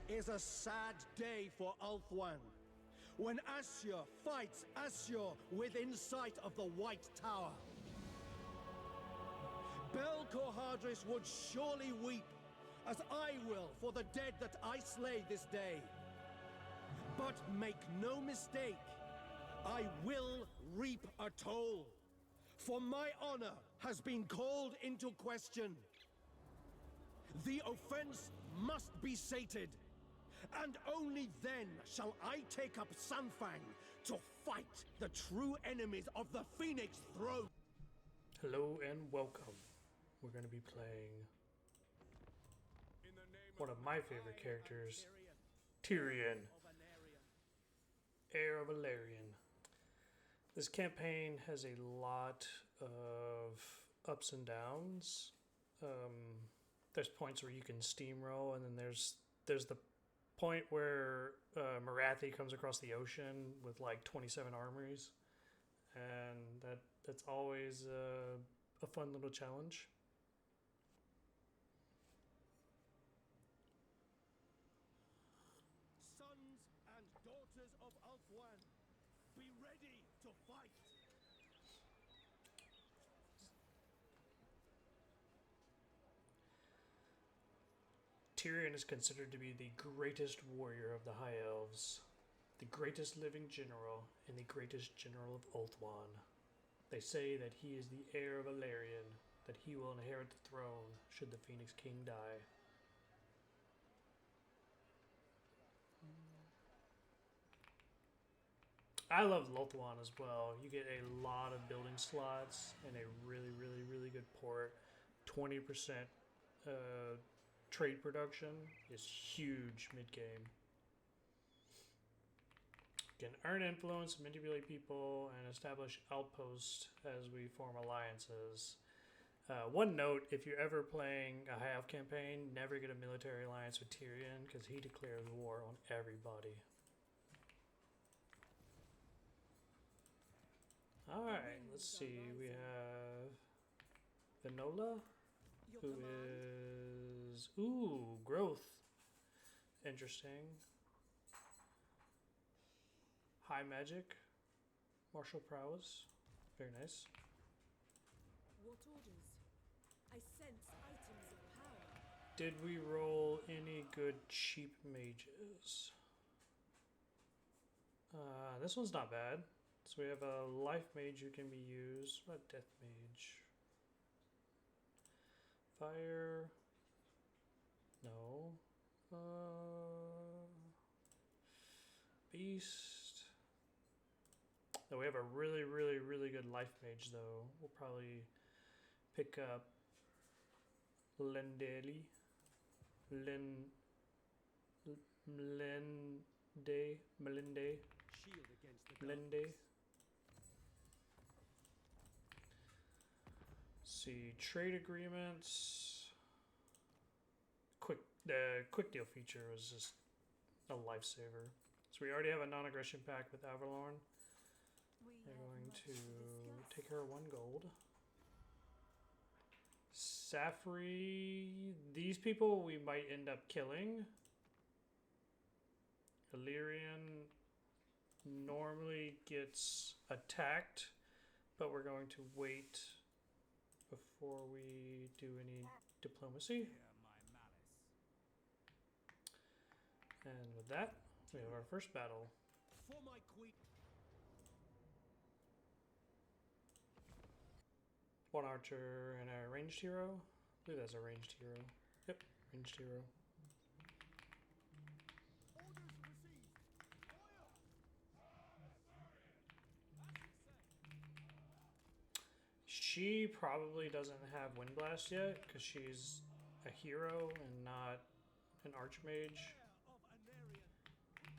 is a sad day for Ulthuan. When Asur fights Asur within sight of the White Tower. Bel-Korhadris would surely weep, as I will for the dead that I slay this day. But make no mistake, I will reap a toll. For my honor has been called into question. The offense must be sated. And only then shall I take up Sunfang to fight the true enemies of the Phoenix Throne. Hello and welcome. We're going to be playing one of my favorite characters, Tyrion, Heir of Aenarion. This campaign has a lot of ups and downs. There's points where you can steamroll, and then there's the point where Marathi comes across the ocean with like 27 armories, and that's always a fun little challenge. Sons and daughters of Ulthuan, be ready to fight. Tyrion is considered to be the greatest warrior of the High Elves, the greatest living general, and the greatest general of Ulthuan. They say that he is the heir of Aenarion, that he will inherit the throne should the Phoenix King die. I love Ulthuan as well. You get a lot of building slots and a really, really, really good port. 20% trade production is huge mid-game. You can earn influence, manipulate people, and establish outposts as we form alliances. One note, if you're ever playing a High Elf campaign, never get a military alliance with Tyrion, because he declares war on everybody. Alright, let's see. We have Vinola, who is... Ooh, growth. Interesting. High magic. Martial prowess. Very nice. What orders? I sense items of power. Did we roll any good cheap mages? This one's not bad. So we have a life mage who can be used. What about death mage? Fire. No. Beast. No, we have a really, really, really good life mage though. We'll probably pick up Lendeli. Melinde. Shield against the Blende. See, trade agreements. The quick deal feature was just a lifesaver. So we already have a non-aggression pact with Avalorn. They're going to take her 1 gold. Safri, these people we might end up killing. Aenarion normally gets attacked, but we're going to wait before we do any diplomacy. And with that, we have our first battle. For my queen. One archer and a ranged hero. I believe that's a ranged hero. Yep, ranged hero. She probably doesn't have Wind Blast yet because she's a hero and not an archmage.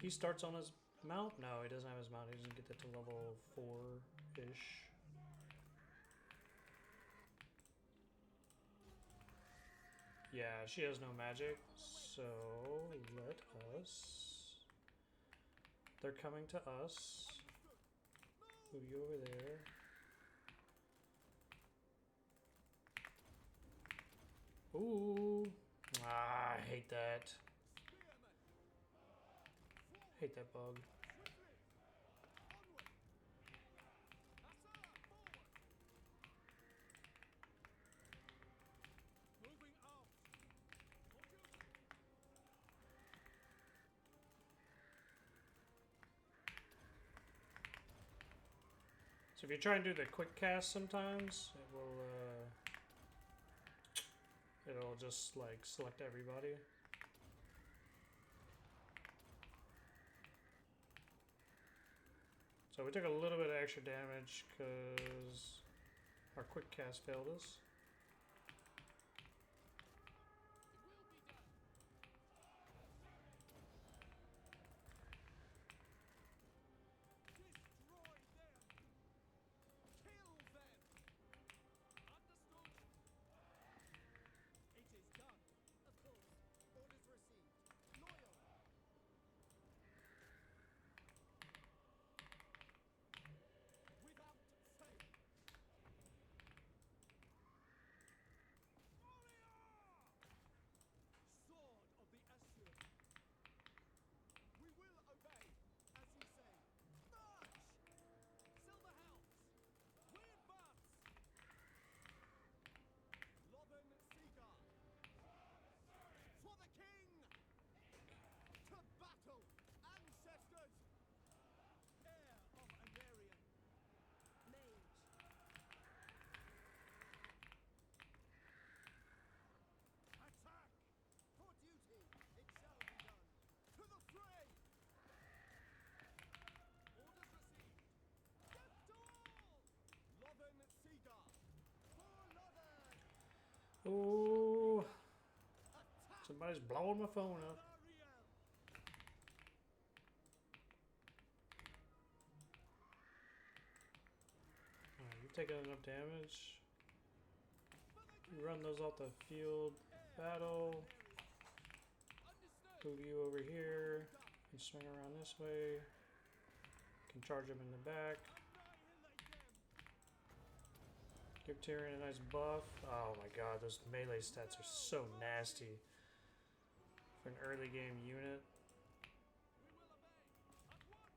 He starts on his mount? No, he doesn't have his mount. He doesn't get that to level 4-ish. Yeah, she has no magic, so let us... They're coming to us. Move you over there. Ooh. Ah, I hate that. Hate that bug. So if you try and do the quick cast sometimes, it will it'll just like select everybody. So we took a little bit of extra damage because our quick cast failed us. Oh, somebody's blowing my phone up. Alright, you've taken enough damage. You run those off the field. Battle. Move you over here. You can swing around this way. Can charge him in the back. Give Tyrion a nice buff. Oh my god, those melee stats are so nasty for an early game unit.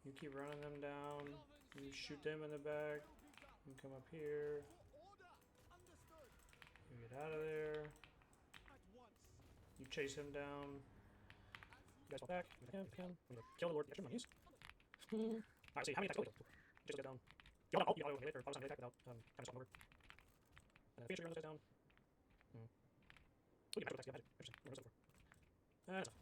You keep running them down. You shoot them in the back. You come up here. You get out of there. You chase him down. You guys fall back. You can. Kill the Lord. Get your monies. Alright, see, how many attacks will you just get down? You auto hit it, or auto attack without kind of swapping over. And then finish your run those guys down. We can magic attacks, yeah, magic. Interesting. Where was that for? That's enough.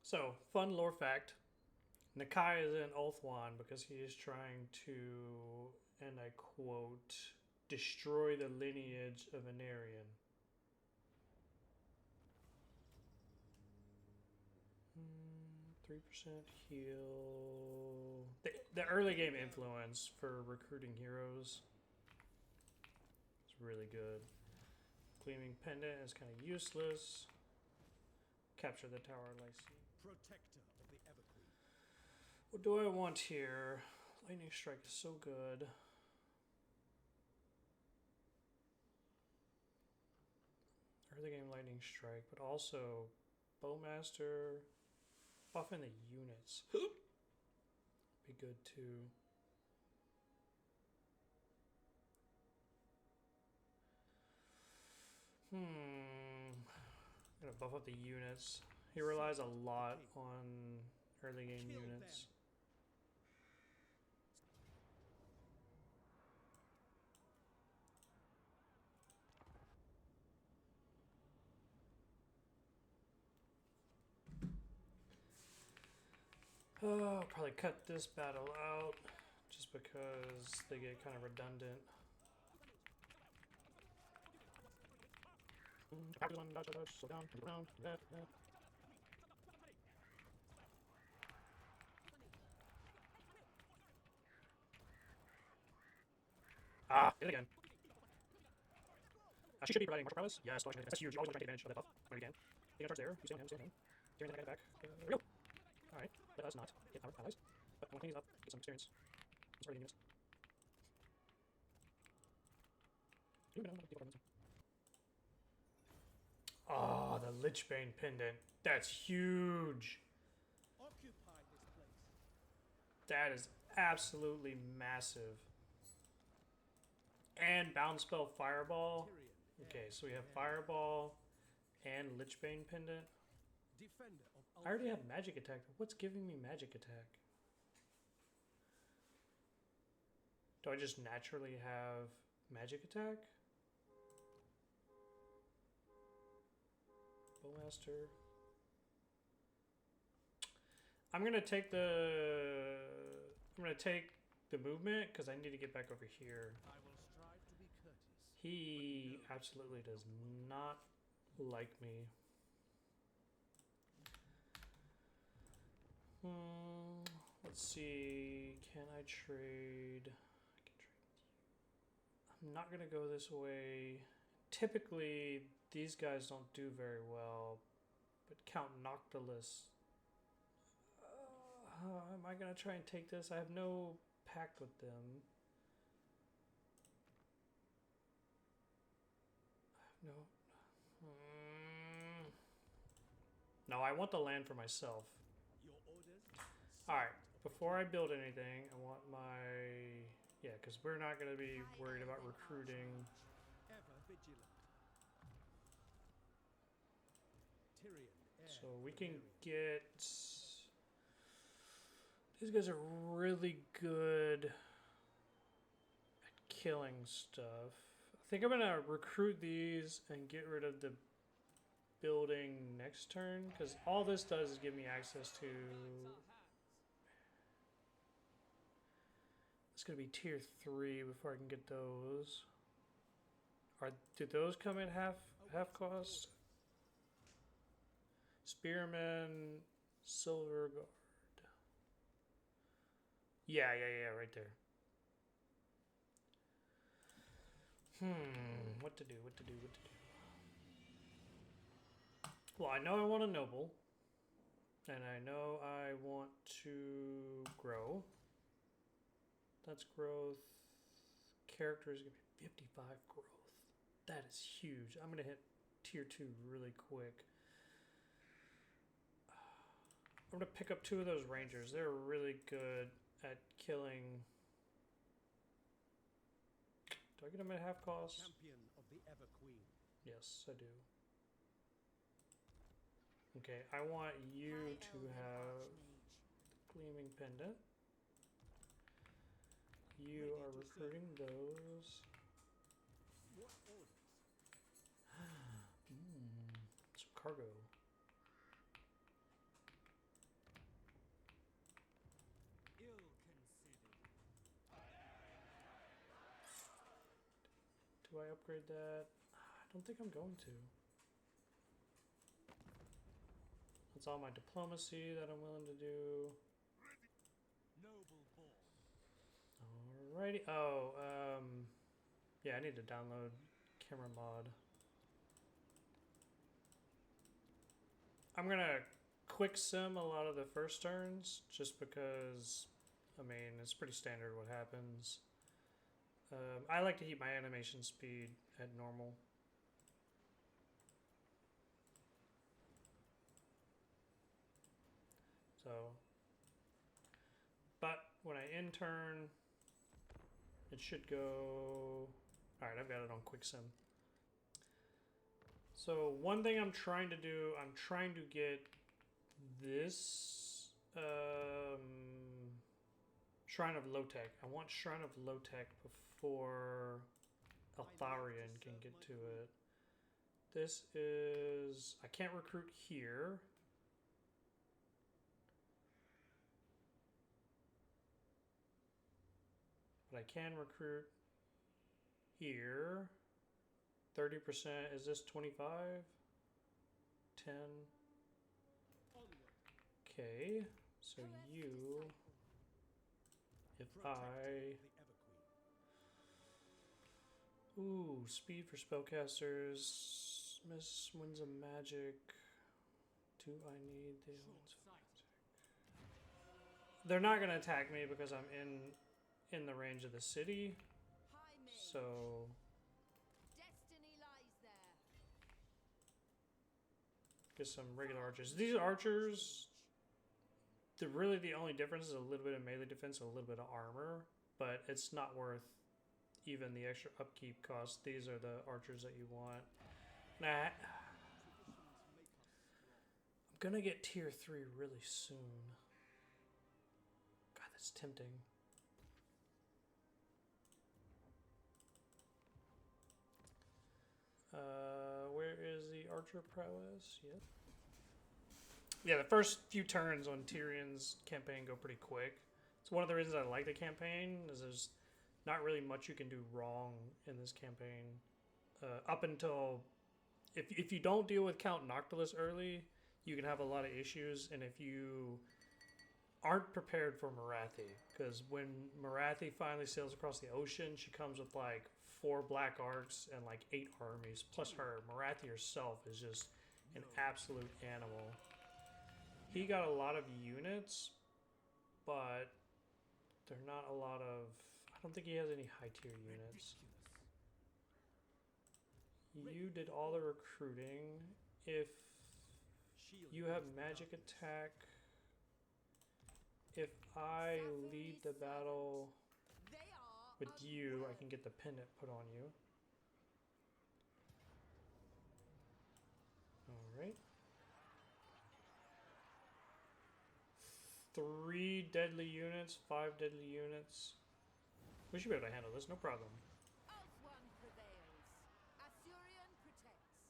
So, fun lore fact. Nakai is in Ulthuan because he is trying to, and I quote, destroy the lineage of Aenarion. 3% heal. The early game influence for recruiting heroes is really good. Gleaming Pendant is kind of useless. Capture the Tower Lycee. Protector of the Everqueen. What do I want here? Lightning Strike is so good. Early game Lightning Strike, but also Bowmaster. Buffing the units. Be good too. I'm gonna buff up the units. He relies a lot on early game units. I'll probably cut this battle out just because they get kind of redundant. Practice on dodge, slow down, move around, do that, that. Ah, did it again. She should be providing martial prowess. Yes, that's huge. You always want to try to take advantage of that buff when you can. You got charge there. You stay on him, stay on him. Tyrion, then I got it back. There we go. Alright, let us not get our allies. But when he's up, get some experience. Oh, the Lichbane pendant. That's huge. Occupy this place. That is absolutely massive. And bound spell Fireball. Tyrion, Okay, Heir, so we have Heir, Fireball and Lichbane pendant. defender of I already have magic attack. What's giving me magic attack? Do I just naturally have magic attack? Bowmaster. I'm gonna take the movement because I need to get back over here. I will strive to be courteous. He absolutely does not like me. Let's see. Can I trade? I can trade. I'm not gonna go this way. Typically, these guys don't do very well, but Count Noctilus. Am I gonna try and take this? I have no pact with them. I have no. No, I want the land for myself. Your orders? All right. Before I build anything, I want my because we're not gonna be worried about recruiting. Ever vigilant. Tyrion, Heir, So we can Aenarion. get. These guys are really good at killing stuff. I think I'm gonna recruit these and get rid of the building next turn because all this does is give me access to. It's gonna be tier 3 before I can get those. Do those come at half cost? Spearman, Silver Guard. Yeah, right there. What to do? Well, I know I want a noble, and I know I want to grow. That's growth. Character is gonna be 55 growth. That is huge. I'm gonna hit tier 2 really quick. I'm gonna pick up 2 of those rangers. They're really good at killing. Do I get them at half cost? Champion of the Ever Queen. Yes, I do. Okay, I want you to have Gleaming Pendant. You are recruiting those. What orders? Some cargo. Ill considered. Do I upgrade that? I don't think I'm going to. That's all my diplomacy that I'm willing to do. Noble born. Alrighty. Oh, yeah, I need to download camera mod. I'm gonna quick sim a lot of the first turns just because, I mean, it's pretty standard what happens. I like to keep my animation speed at normal. So, but when I end turn, it should go. All right, I've got it on quick sim. So one thing I'm trying to do, I'm trying to get this Shrine of Low-Tech. I want Shrine of Low-Tech before Eltharion can get to it. This is, I can't recruit here. But I can recruit here. 30%, is this 25? 10. Okay, so you, if ooh, speed for spellcasters, Miss Winds of Magic. Do I need the? They're not gonna attack me because I'm in in the range of the city. High mage. So Destiny lies there. get some regular archers. These archers, really the only difference is a little bit of melee defense, a little bit of armor, but it's not worth even the extra upkeep cost. These are the archers that you want. Nah, I'm gonna get tier 3 really soon. God, that's tempting. Where is the archer prowess? Yep. Yeah, the first few turns on Tyrion's campaign go pretty quick. It's one of the reasons I like the campaign, is there's not really much you can do wrong in this campaign. Up until... If you don't deal with Count Noctilus early, you can have a lot of issues, and if you aren't prepared for Marathi, because when Marathi finally sails across the ocean, she comes with like 4 black arcs and like 8 armies, plus her. Marathi herself is just an absolute animal. He got a lot of units, but they're not a lot of... I don't think he has any high tier units. You did all the recruiting. If you have magic attack, if I lead the battle with you, I can get the pendant put on you. Alright. 3 deadly units, 5 deadly units. We should be able to handle this, no problem. One prevails. Aenarion protects.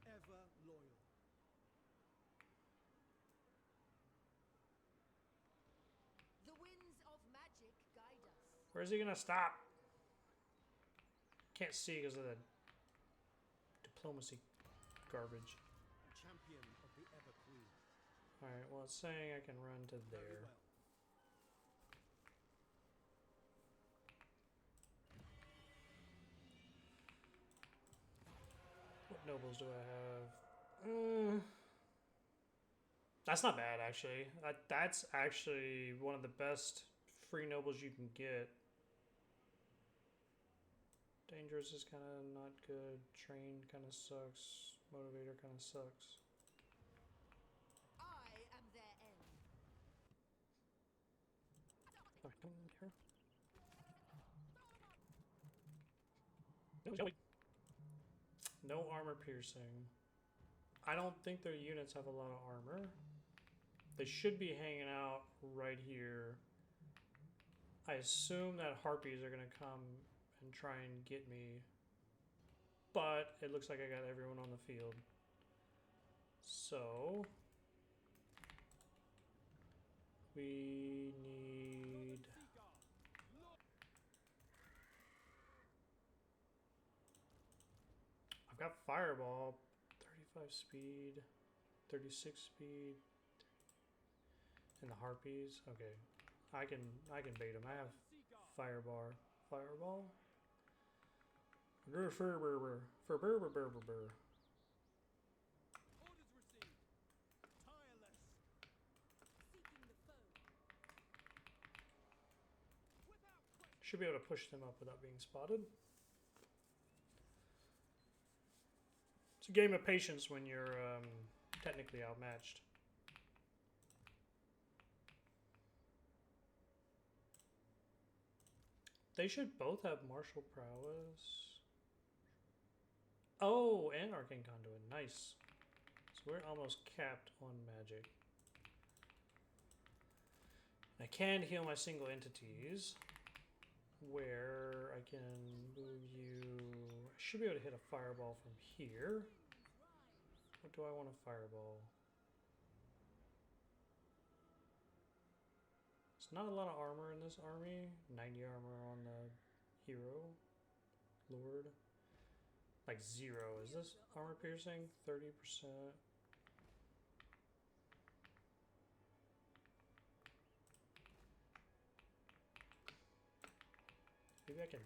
Ever loyal. The winds of magic guide us. Where's he gonna stop? Can't see because of the diplomacy garbage. Champion of the Ever Queen. Alright, well, it's saying I can run to Very there. well. What nobles do I have? That's not bad, actually. That's actually one of the best free nobles you can get. Dangerous is kind of not good. Trained kind of sucks. Motivator kind of sucks. I am their end. Alright, come here. No, Joey. No armor piercing. I don't think their units have a lot of armor. They should be hanging out right here. I assume that harpies are gonna come and try and get me. But it looks like I got everyone on the field. So we need... I've got Fireball, 35 speed, 36 speed, and the Harpies. Okay, I can bait them. I have Fireball. Fireball. Orders received. Tireless. Seeking the foe. Should be able to push them up without being spotted. It's a game of patience when you're technically outmatched. They should both have martial prowess. Oh, and arcane conduit. Nice. So we're almost capped on magic. I can heal my single entities, where I can move you. I should be able to hit a fireball from here. What do I want to fireball? It's not a lot of armor in this army. 90 armor on the hero. Lord. Like 0. Is this armor piercing? 30%. Maybe I can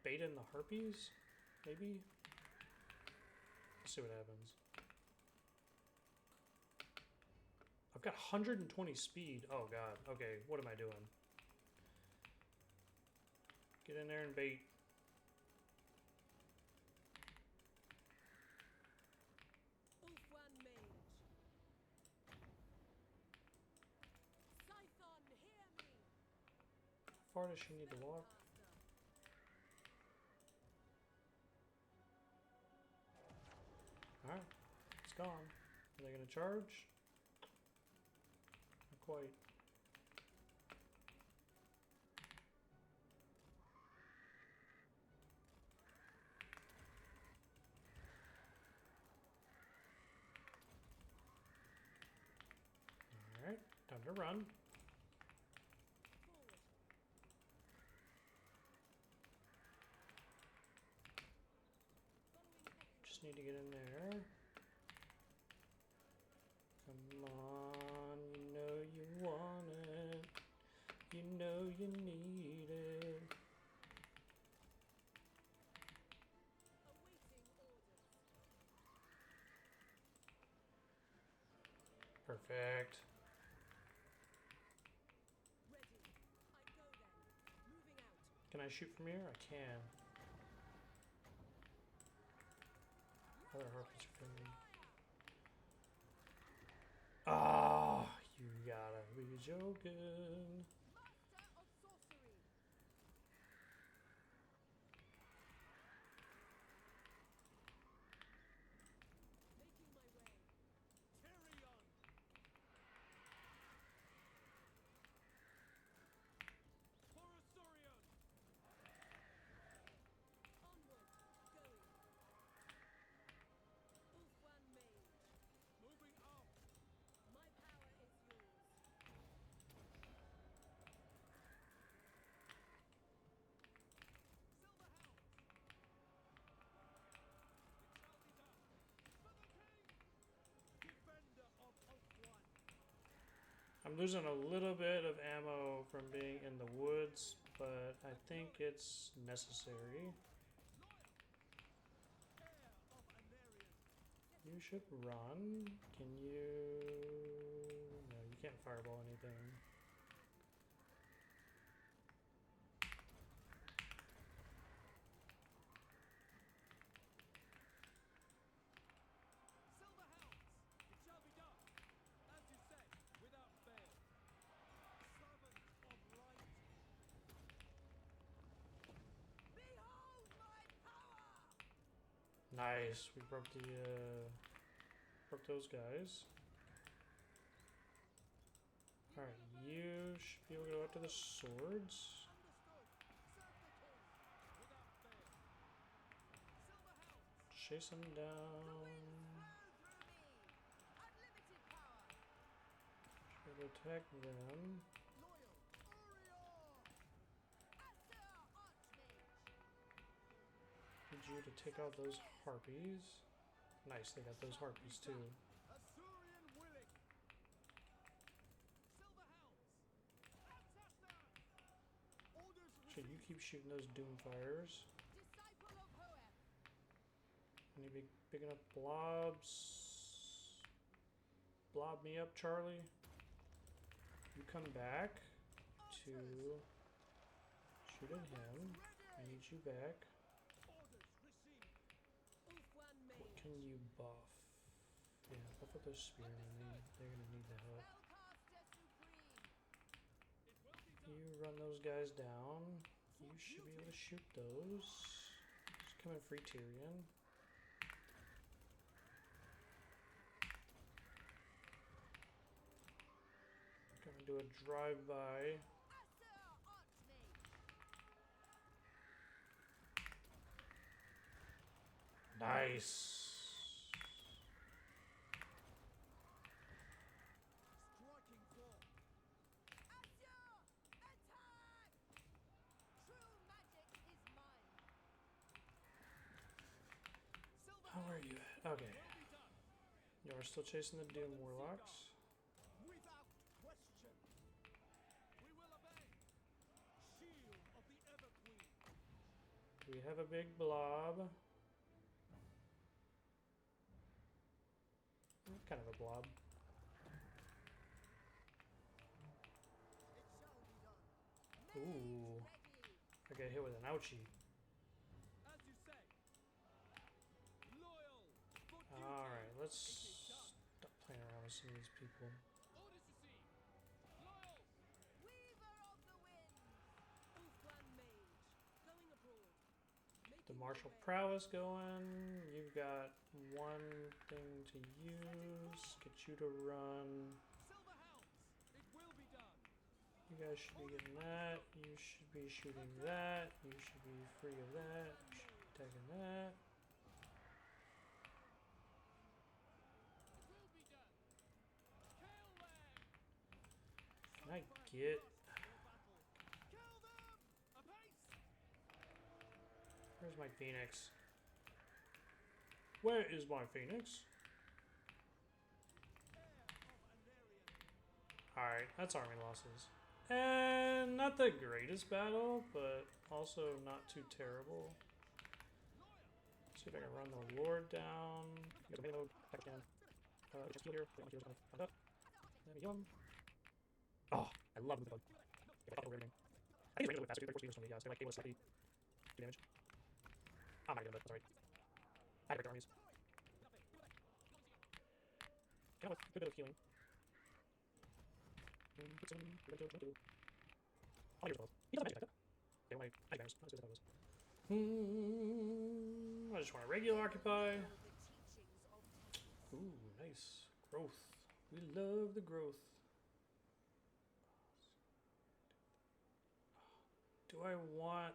bait in the harpies? Maybe? Let's see what happens. I've I've got 120 speed. Oh god. Okay, what am I doing? Get in there and bait. Ulfwan Mage. Scython, hear me. How far does she need to walk? Alright, it's gone. Are they gonna charge? Not quite. Alright, time to run. Just need to get in there. Come on, you know you want it. You know you need it. Perfect. Ready. I go then. Moving out. Can I shoot from here? I can. Other harpies are coming. Ah, you gotta be joking. Master of sorcery. Making my way. Tyrion! Forasorion! Onward. Going. Ulfwan Mage. Moving out! My power is yours. Silverhound! It shall be done! For the king! Defender of Ulfwan! I'm losing a little bit of ammo from being in the woods, but I think it's necessary. Heir of Aenarion! You should run. Can you... No, you can't fireball anything. Silverhounds! It shall be done! As you said, without fail! Servant of light! Behold my power! Nice. We broke the, broke those guys. Alright, you should be able to go after the swords. Understood! Serve the king! Without fail! Silverhounds! Chase them The down. winds flow through me. Unlimited power. Try to attack them. Loyal! Orion! Aster Archmage. Need you to take out those harpies. Nice, they got those harpies too. Asurian willing! Silverhounds! Ancestor! Orders So you received! keep shooting those doomfires. Disciple of Heir. Any big enough blobs? Blob me up, Charlie. You come back to shoot at him. I need you back. Orders received! Ulfwan What Mage. can you buff? Yeah, buff with those spearmen. They're gonna need the help. Spellcaster Supreme. It will be done! You run those guys down. You should be able to shoot those. Just come and free Tyrion. Gonna do a drive-by. Aster Archmage. Nice. Striking form! Aster! Attack! True magic is mine. How are you at? Okay. Will be done! You are still chasing the Doom Warlocks. Without question! We will obey! Shield of the Everqueen! We have a big blob. Kind of a blob. Ooh. I get hit with an ouchie. As you say. Loyal. Alright, let's stop playing around with some of these people. Orders received. Loyal. Weaver of the winds. Ulfwan mage. Going abroad. The Making my martial way. prowess going. You've got one thing to use. Get you to run. Silver hounds. It will be done. You guys should be getting that. You should be shooting that. You should be free of that. You should be taking that. It will be done. Kill them. Can I get... Kill them. Apace. Where's my phoenix? Where is my phoenix? Heir of Aenarion. Alright, that's army losses. And not the greatest battle, but also not too terrible. See if I can run the Lord down. Get the payload back again. Just here. Let me go. Oh, I love them. I think it's regular faster. They're 4 speed or something, guys. They're like able to do damage. I'm not gonna do it, that's alright. I have armies. Can I with a good bit of healing. Put some I'll use both. He doesn't magic attack. Okay, my magic banners. Let's see what that was. I just want to regular occupy. The teachings of Ooh, nice. Growth. We love the growth. Do I want...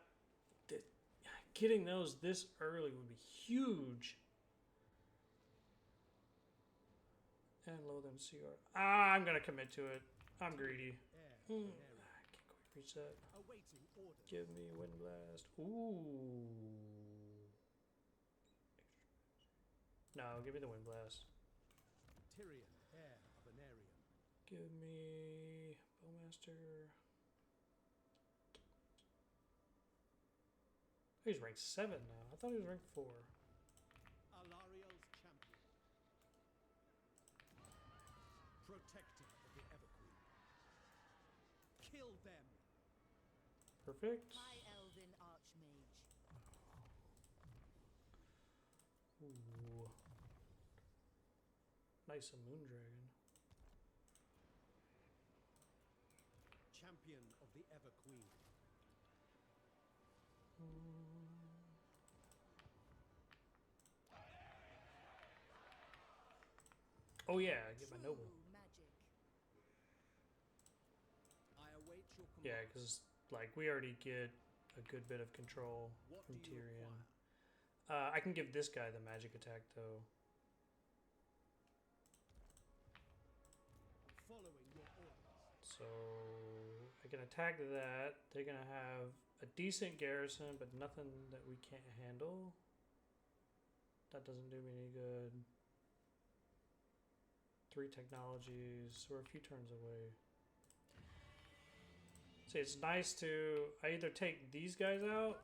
Getting those this early would be huge. And low them CR. I'm going to commit to it. I'm greedy. Heir of I Aenarion. can't quite reach that. Awaiting orders. Give me Wind Blast. Ooh. No, give me the Wind Blast. Tyrion, heir of Aenarion. Give me Bowmaster. He's ranked 7 now. I thought he was ranked 4. Alario's champion. Protector of the Everqueen. Kill them. Perfect. High Elven Archmage. Ooh. Nice, a Moon Dragon. Champion of the Everqueen. Oh yeah, I get my True noble. magic. I await your command. Yeah, because like we already get a good bit of control What from do you Tyrion. require? I can give this guy the magic attack though. Following your orders. So I can attack that. They're gonna have a decent garrison, but nothing that we can't handle. That doesn't do me any good. 3 technologies. We're a few turns away. See, it's nice to I either take these guys out.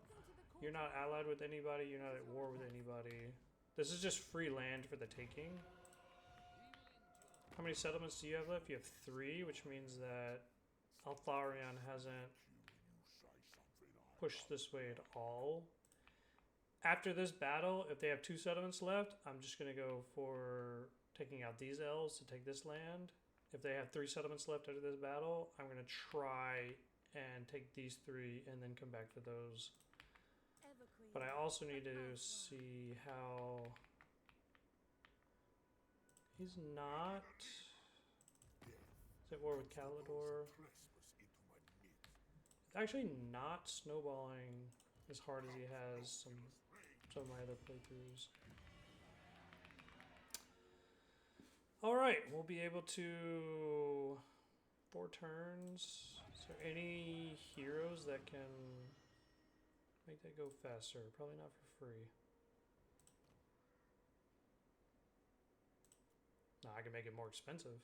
You're not allied with anybody. You're not at war with anybody. This is just free land for the taking. How many settlements do you have left? You have 3, which means that Altharion hasn't pushed this way at all. After this battle, if they have 2 settlements left, I'm just going to go for taking out these elves to take this land. If they have 3 settlements left after this battle, I'm going to try and take these 3 and then come back for those. Everqueen. But I also need to see how... He's not... Is at war with Calidor. It's actually not snowballing as hard as he has some of my other playthroughs. Alright, we'll be able to... 4 turns. Is there any heroes that can make that go faster? Probably not for free. No, I can make it more expensive.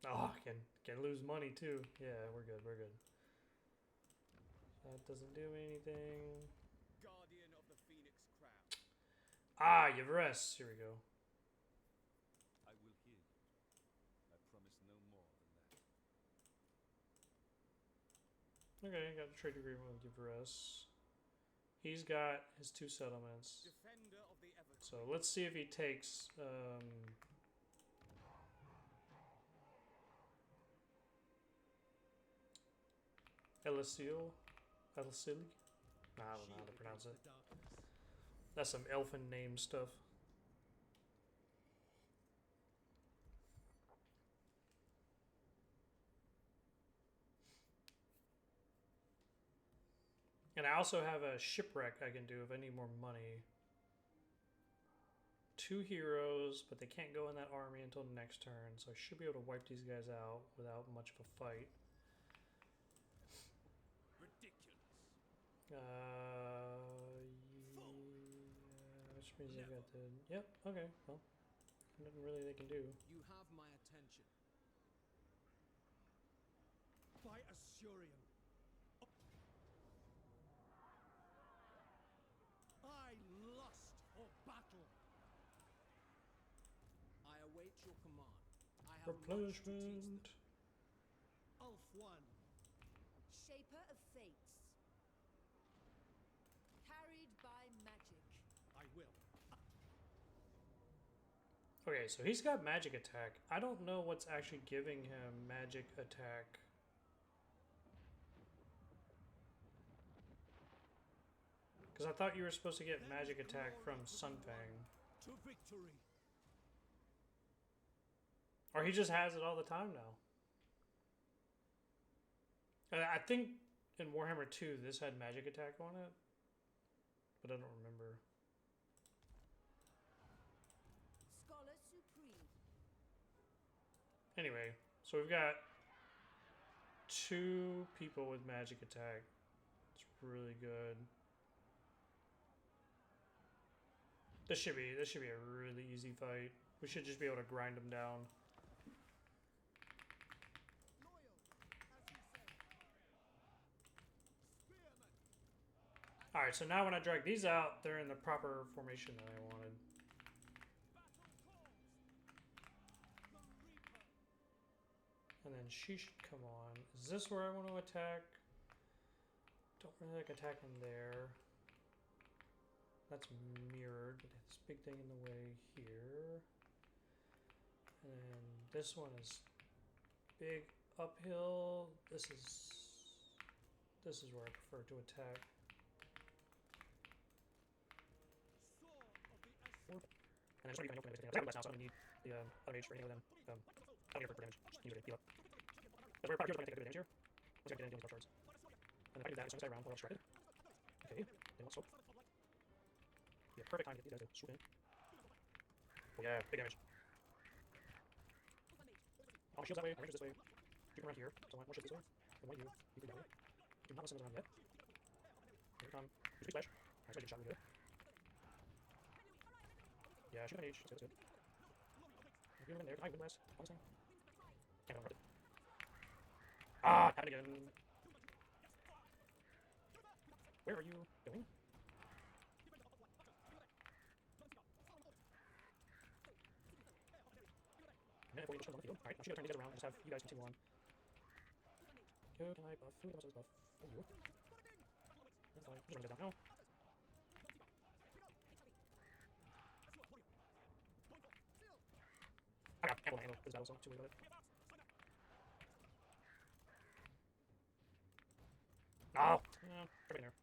Oh, I can lose money too. Yeah, we're good, we're good. That doesn't do anything. Guardian of the Phoenix Crown. Ah, Yvres. Here we go. I will hear you. I promise no more than that. Okay, got a trade agreement with Yvres. He's got his 2 settlements. Defender of the Evergreen. So let's see if he takes Elisile? Elisile? Nah, I don't know how to pronounce it. That's some elfin name stuff. And I also have a shipwreck I can do if I need more money. 2 heroes, but they can't go in that army until next turn, so I should be able to wipe these guys out without much of a fight. Ridiculous. Yeah, which means I got the... Yep, okay, well, nothing really they can do. You have my attention. By Aenarion. I lust for battle. I await your command. I have much to teach them. Replenishment. Ulf one. Shaper of fates. Carried by magic. I will. Okay, so he's got magic attack. I don't know what's actually giving him magic attack. Because I thought you were supposed to get magic attack from Sunfang. To victory. Or he just has it all the time now. I think in Warhammer 2 this had magic attack on it. But I don't remember. Scholar supreme. Anyway, so we've got 2 people with magic attack. It's really good. This should be a really easy fight. We should just be able to grind them down. Alright, so now when I drag these out, they're in the proper formation that I wanted. And then she should come on. Is this where I want to attack? Don't really like attacking there. That's mirrored, but this big thing in the way here. And then this one is big uphill. This is where I prefer to attack. And then just going to be attack now, so I'm going to need the other mage for any of them. I don't need it for damage. Just use it to heal up. Because we're probably going to take a bit of damage here. Let's go get dealing with shards. And then if I do that, as soon as I round, we'll have shredded. Okay, they won't swoop. Yeah, perfect time to get these guys to swoop in. Oh yeah, big damage. All my shields that way, my rangers this way. You can run here, so I want more shields this way. And one you can that way. Do not let them around yet. Here we come. Use big splash. Alright, so I get shot really good. Yeah, shoot an age. That's good. If you win there, can I win last? Honestly? Can't win. Ah, happened again. Where are you going? And before you get on the field. Alright, I'm sure turn you guys around and just have you guys continue on. Go, can I buff food? How much does buff? Oh, you. That's fine. Just run this down now. I got ample handle this battle, so I'm not too worried about it. Oh! Yeah, right in there.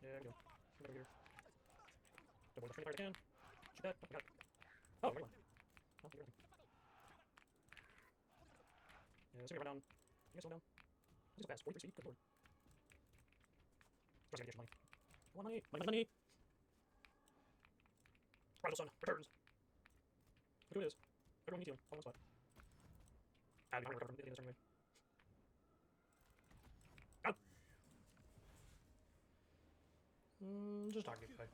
Yeah, we go. Come over here. Double the friendly fire I can. Shoot that. Oh, got it. Oh, right one. Oh, you're right. Yeah, let's run down. You guys slow down. This is fast. 43 speed. Good lord. Just gonna get your money. I want money. Money, money, money. Bridal son returns. Look who it is. Everyone needs healing. All in one spot. Ah, we might recover from the anyway. Go! Just target guy.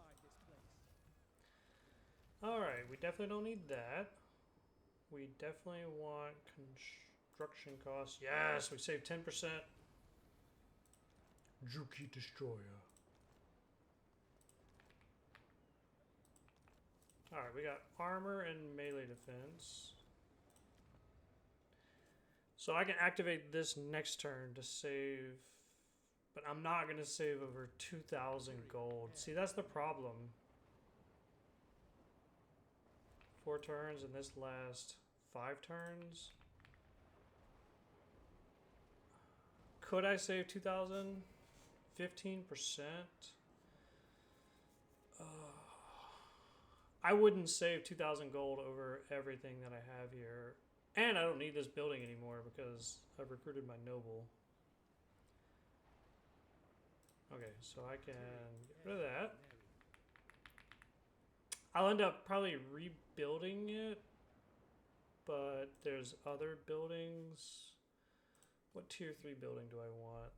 Alright, we definitely don't need that. We definitely want construction costs. Yes, we saved 10%. Juki Destroyer. Alright, we got armor and melee defense. So I can activate this next turn to save, but I'm not going to save over 2,000 gold. See, that's the problem. 4 turns and this lasts 5 turns. Could I save 2,000? 15%? I wouldn't save 2,000 gold over everything that I have here. And I don't need this building anymore because I've recruited my noble. Okay, so I can get rid of that. I'll end up probably rebuilding it, but there's other buildings. What tier 3 building do I want?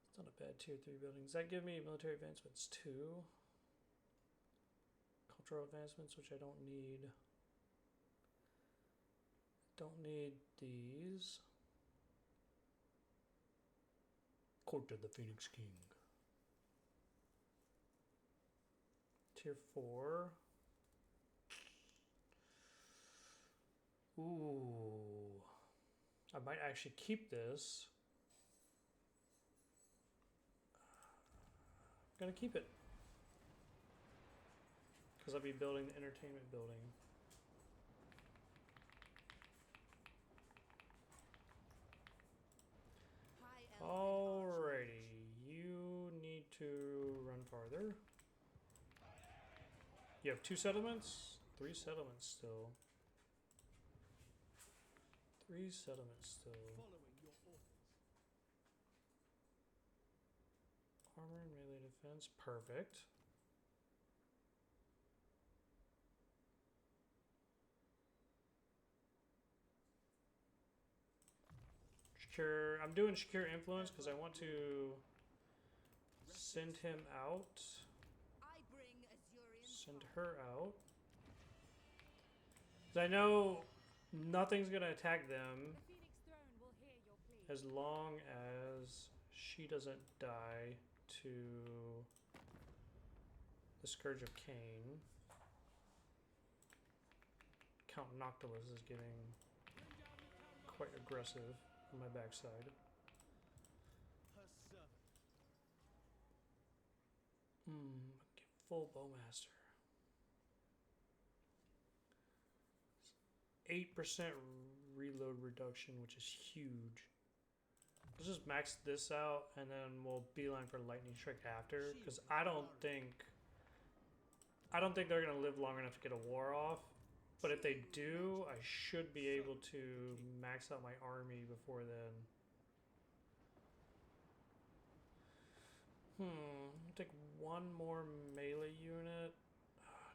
It's not a bad tier 3 building. Does that give me military advancements 2? Cultural advancements, which I don't need. Don't need these. Court of the Phoenix King. Tier 4. Ooh. I might actually keep this. I'm gonna keep it. Because I'll be building the entertainment building. Alrighty, you need to run farther. You have 2 settlements? 3 settlements still. 3 settlements still. Armor and melee defense, perfect. Secure, I'm doing secure influence because I want to send him out. Send her out. 'Cause I know nothing's gonna attack them as long as she doesn't die to the Scourge of Cain. Count Noctilus is getting quite aggressive on my backside. Get full bowmaster. 8% reload reduction, which is huge. Let's just max this out and then we'll beeline for lightning strike after, because I don't think they're gonna live long enough to get a war off. But if they do, I should be able to max out my army before then. I'll take 1 more melee unit.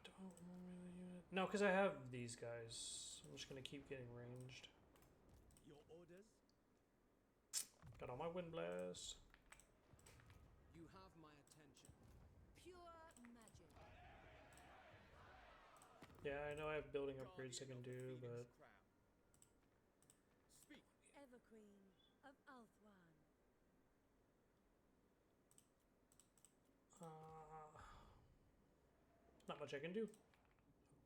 Do I want 1 more melee unit? No, because I have these guys. I'm just going to keep getting ranged. Your orders? Got all my wind blasts. You have my attention. Pure magic. Yeah, I know I have building upgrades I can do, but... Speak. Everqueen of Althwan. Not much I can do.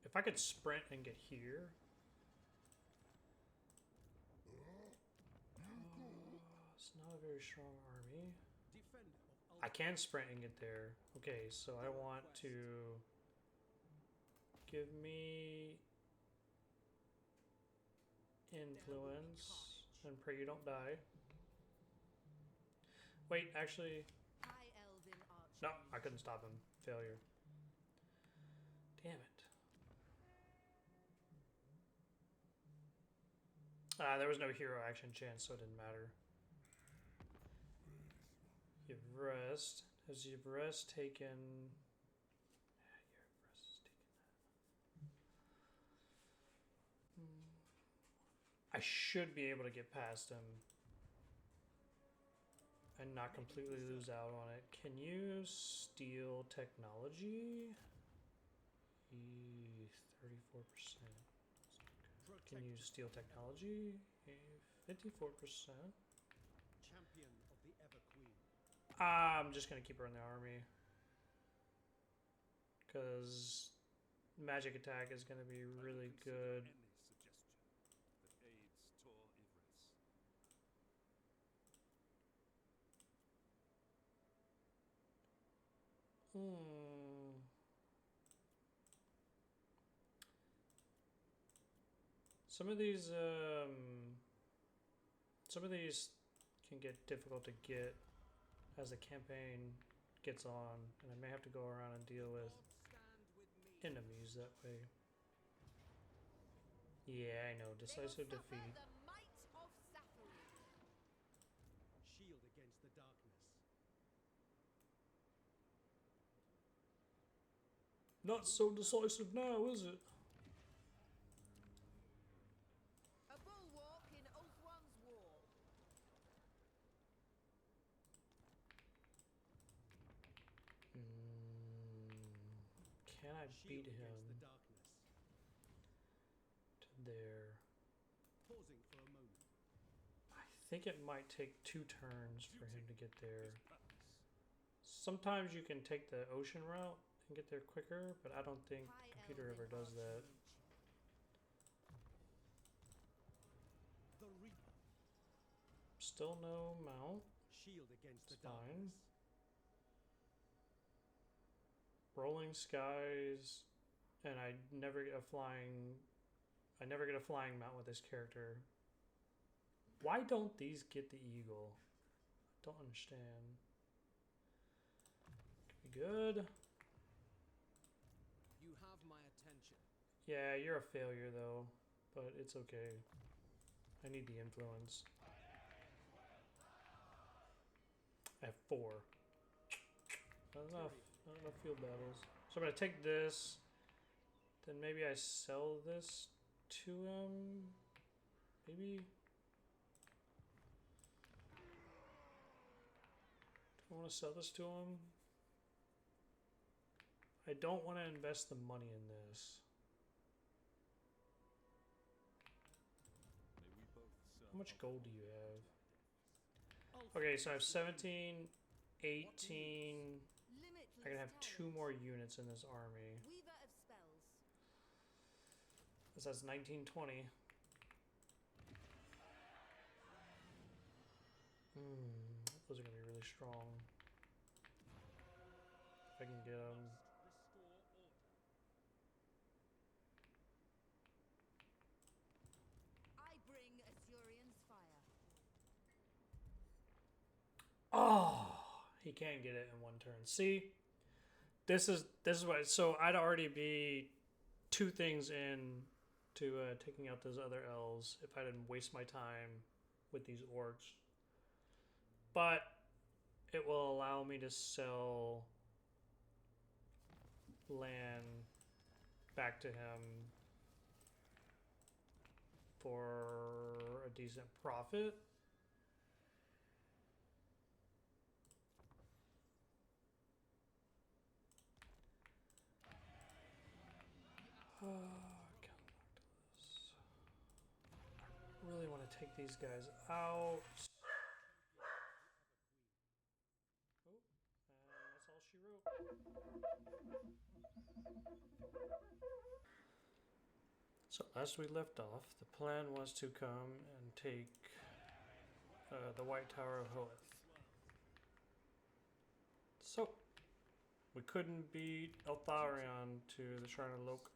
If I could sprint and get here... it's not a very strong army. I can sprint and get there. Okay, so I want to... give me... influence. And pray you don't die. Wait, actually... no, I couldn't stop him. Failure. Damn it. There was no hero action chance, so it didn't matter. Yvrest. Has Yvrest taken... yeah, Yvrest has taken that. I should be able to get past him. And not completely lose out on it. Can you steal technology? 34%. Can you steal technology? 54%. Champion of the Ever Queen. I'm just gonna keep her in the army. Because magic attack is gonna be really good. Some of these can get difficult to get as the campaign gets on, and I may have to go around and deal with enemies that way. Yeah, I know. Decisive defeat. The might of Safaru. Shield against the darkness. Not so decisive now, is it? A bulwark in Ulthuan's wall. Can I beat Shield him against the darkness. to there? Pausing for a moment. I think it might take 2 turns for him to get there. Sometimes you can take the ocean route and get there quicker, but I don't think High computer ever Elven does that. The Reaper. Still no mount. Shield against the It's fine. darkness. Rolling skies, and I never get a flying mount with this character. Why don't these get the eagle? Don't understand. Could be good. You have my attention. Yeah, you're a failure though, but it's okay. I need the influence. I have 4. Not enough. Not enough field battles. So I'm gonna take this. Then maybe I sell this to him. Maybe. Do I want to sell this to him? I don't want to invest the money in this. How much gold do you have? Okay, so I have 17, 18. Limitless I can have 2 talent. more units in this army. Weaver of spells. This has 19, 20. Those are going to be really strong. If I can get them. I bring Asurion's fire. Oh, he can't get it in 1 turn. See, this is what. So I'd already be 2 things in to taking out those other elves if I didn't waste my time with these orcs. But it will allow me to sell land back to him for a decent profit. I really want to take these guys out. Oh, and that's all she wrote. So as we left off, the plan was to come and take the White Tower of Hoeth. So we couldn't beat Eltharion to the Shrine of Loke.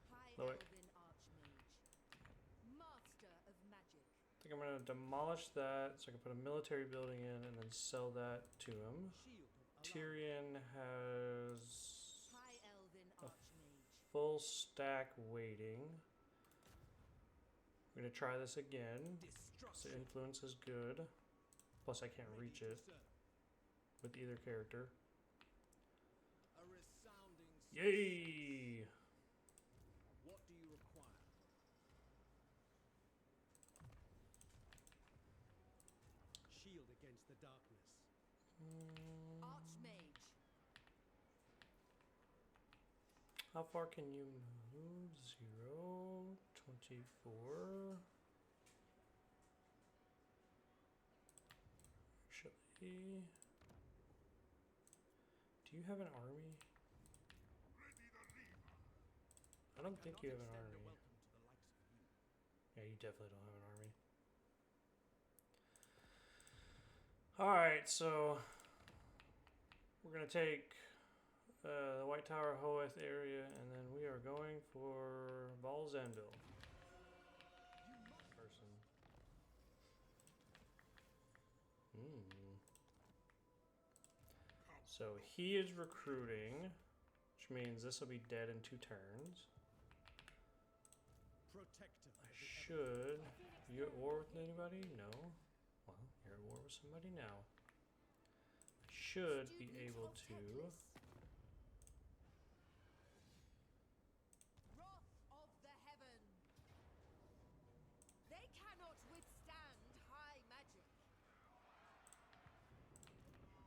High Loic. Elven Archmage. Master of magic. I think I'm going to demolish that so I can put a military building in and then sell that to him. Shield of Tyrion has High Elven A Archmage. full stack waiting. We're going to try this again. So Destruction. influence is good. Plus I can't reach it with either character. A resounding Yay! What do you require? Shield against the darkness. Archmage. How far can you move? 0, 24. Actually, do you have an army? I don't think you have an Extend a army. welcome to the likes of you. Yeah, you definitely don't have an army. Alright, so we're going to take the White Tower Hoeth area, and then we are going for Valzanville. Person. So he is recruiting, which means this will be dead in 2 turns. Protector. I should. You at war with anybody? No. Well, you're at war with somebody now. I should be able to. Wrath of the heaven. They cannot withstand high magic.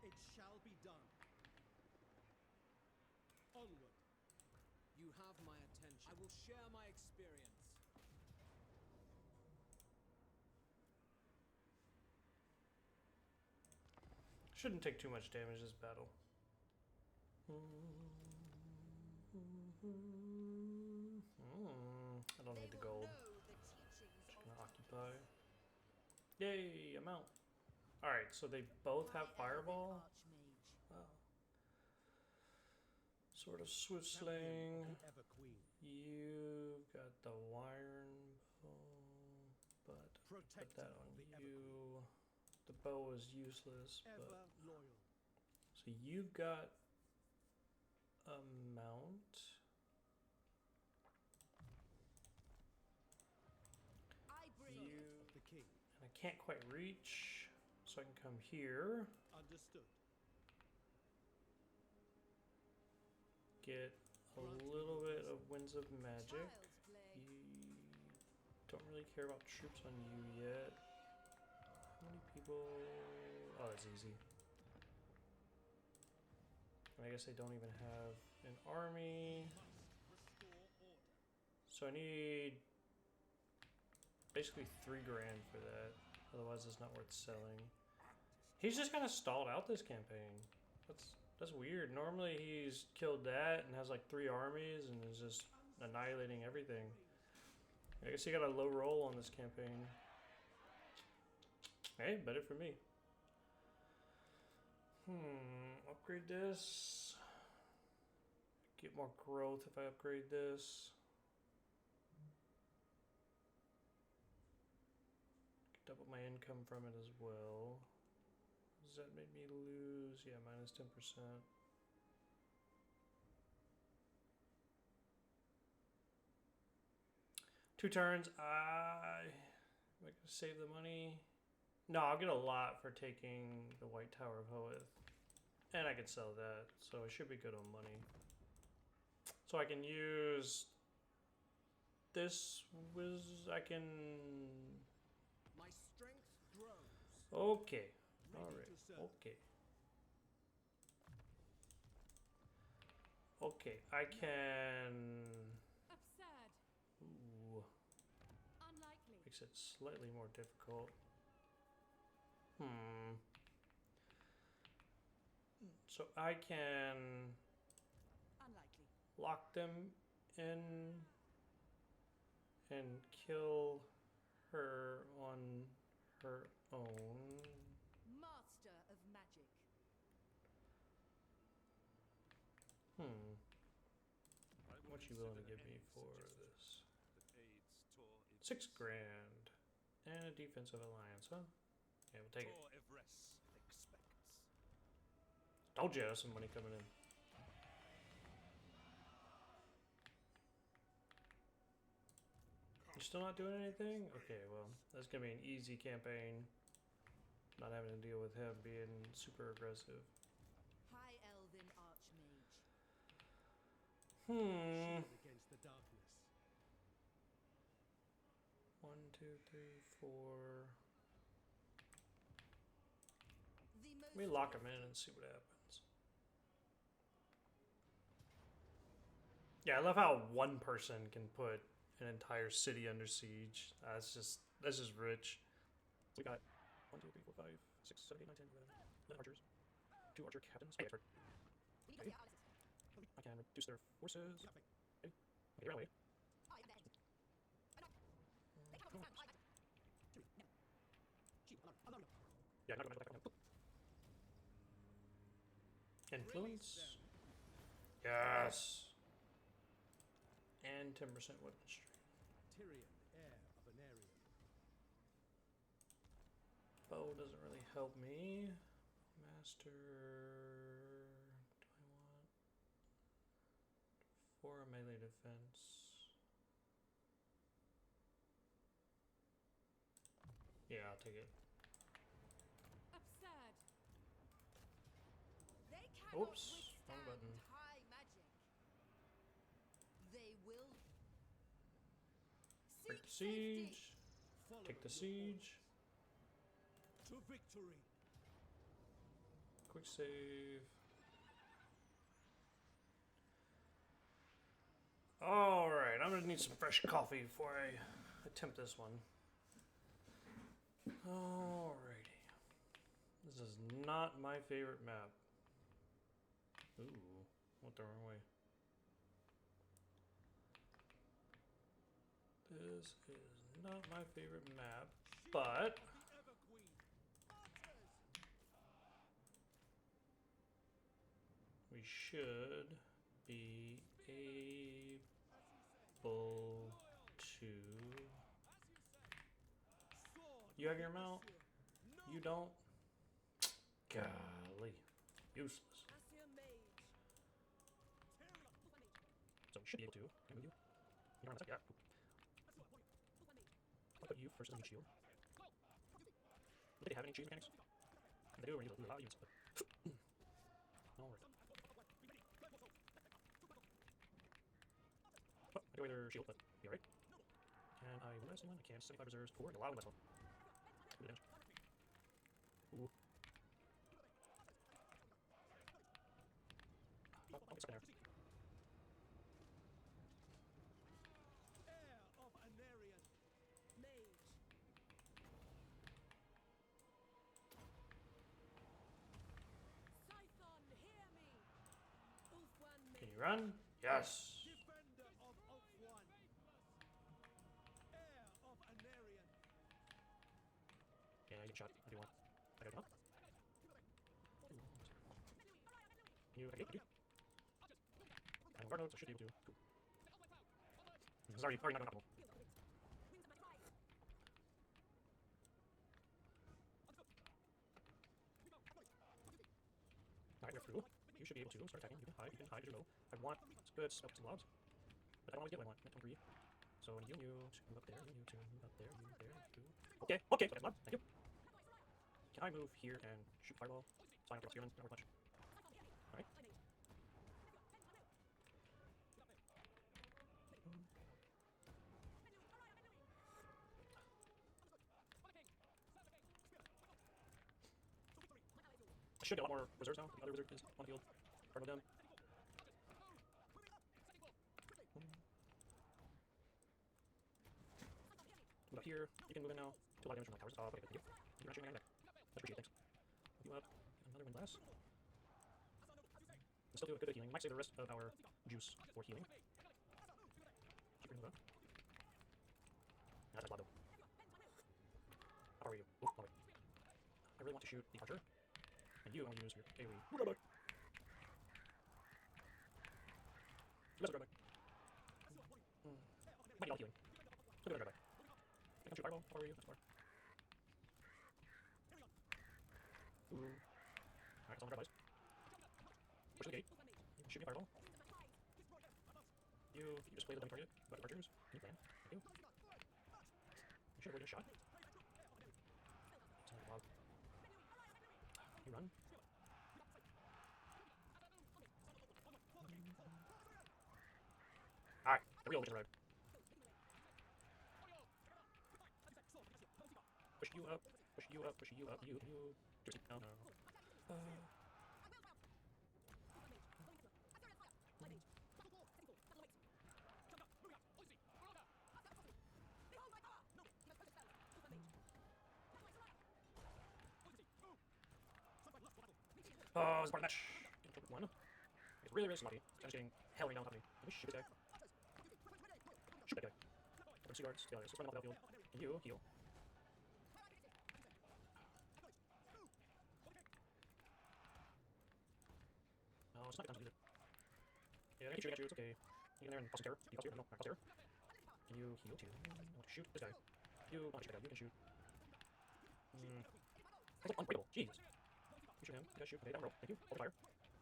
It shall be done. Onward. You have my attention. I will share my experience. Shouldn't take too much damage this battle. I don't need the gold. Just gonna occupy. Yay, I'm out. Alright, so they both have fireball. Wow. Sort of swift sling. You've got the iron bow, but put that on you. The bow is useless, but so you've got a mount. You and I can't quite reach, so I can come here. Understood. Get a little bit of Winds of Magic. You don't really care about troops on you yet. How many people? Oh, that's easy. I guess I don't even have an army. So I need basically 3 grand for that. Otherwise it's not worth selling. He's just kind of stalled out this campaign. That's weird. Normally he's killed that and has like 3 armies and is just annihilating everything. I guess he got a low roll on this campaign. Hey, better for me. Upgrade this. Get more growth if I upgrade this. Double my income from it as well. Does that make me lose? Yeah, minus 10%. Two turns. Am I gonna save the money? No, I'll get a lot for taking the White Tower of Hoeth. And I can sell that, so I should be good on money. So I can use this I can. My strength grows. Okay. Alright. Okay. Okay, I can. Absurd. Ooh. Unlikely. Makes it slightly more difficult. So I can Unlikely. lock them in and kill her on her own. Master of magic. What you willing to give me for this? 6 grand. And a defensive alliance, huh? Yeah, we'll take it. Told you there's some money coming in. You still not doing anything? Okay, well, that's gonna be an easy campaign. Not having to deal with him being super aggressive. High Elven Archmage. Shield against the darkness. 1, 2, 3, 4. Let me lock him in and see what happens. Yeah, I love how one person can put an entire city under siege. That's just rich. We got 1, 2, 3, 4, 5, 6, 7, 8, 9, 10, 11 archers, 2 archer captains. I can reduce their forces. Okay, get away. Yeah, I'm not going to influence. Yes. And 10% weaponry. Tyrion, heir of Aenarion. Bow doesn't really help me. Master. Do I want 4 melee defense? Yeah, I'll take it. Absurd. They cannot Oops, wrong withstand button. high magic. They will Break the seek safety. siege. Follow Take the your siege. orders. To victory. Quick save. Alright, I'm gonna need some fresh coffee before I attempt this one. Alrighty. This is not my favorite map. Ooh, went the wrong way. This is not my favorite map, but The Everqueen. Martyrs. we should be able to. Sword. You have your mount? No. You don't? Golly. Useless. Asir mage. So we should be able to. Can I move you? You're on the side? Yeah. I'll put you first as a shield. Do they have any shield mechanics? They do, or you a lot of units, but. Alright. Oh, I do away their shield, but be alright. And I will anyone. I can 75 reserves for the Lawhand myself. Good damage. Ooh. Oh, I'll get stuck in there. Heir of Aenarion. Mage. Scython, hear me. Ulfwan Can mage. you run? Yes. Defender of Ulfwan. Heir of Aenarion. Yeah, you can shot. What do you want? I got you. You okay? You do? I have guard notes, I should be able to. Cool. This is already not going optimal. Alright, you're through. You should be able to start attacking. You can hide as you go. I want good stuff to logs. But I don't always get what I want. I agree. So you to move up there, you to move up there, you there, you. Okay, okay, so I have thank you. Can I move here and shoot fireball? So I don't get spearmen, not worth much. Alright. I should get a lot more reserves now. The other wizard is on the field. Start with them. Move up here. You can move in now. Do a lot of damage from my towers. Okay, thank you. Thank you for shooting my back. That's appreciated, thanks. Move you up. Get another windlass. And still do a good bit of healing. We might save the rest of our juice for healing. Keep your move up. That's a lot though. How are you? Ooh, love it. I really want to shoot the archer. And you want to use your AoE. Move back. Let's go back. Might need all healing. Look at that back. I can shoot fireball. How are you? That's far. Ooh. Alright, that's all my advice. Push the gate. Shoot me fireball. You just play the dummy target. But archers. Can you plan? Thank you. You should avoid a shot. It's not loud. You run. Alright, the real road. Push you up, push you up, push you up, you. Just, no, no. Oh, it's part of the match. One. It's really, really sloppy. It's getting hell right now on top of me. Let me shoot this guy. Shoot that guy. Put 2 guards together. So run off the battlefield. And you heal. No, it's not good time to use it. I keep shooting at you, it's okay. Get in there and cause some terror. Can you cause terror? No, not cause terror. Can you heal too? I want to shoot this guy. You want to shoot that guy, you can shoot. That's like unbreakable, Jesus. You shoot him, you guys shoot, okay, down row, thank you, hold the fire.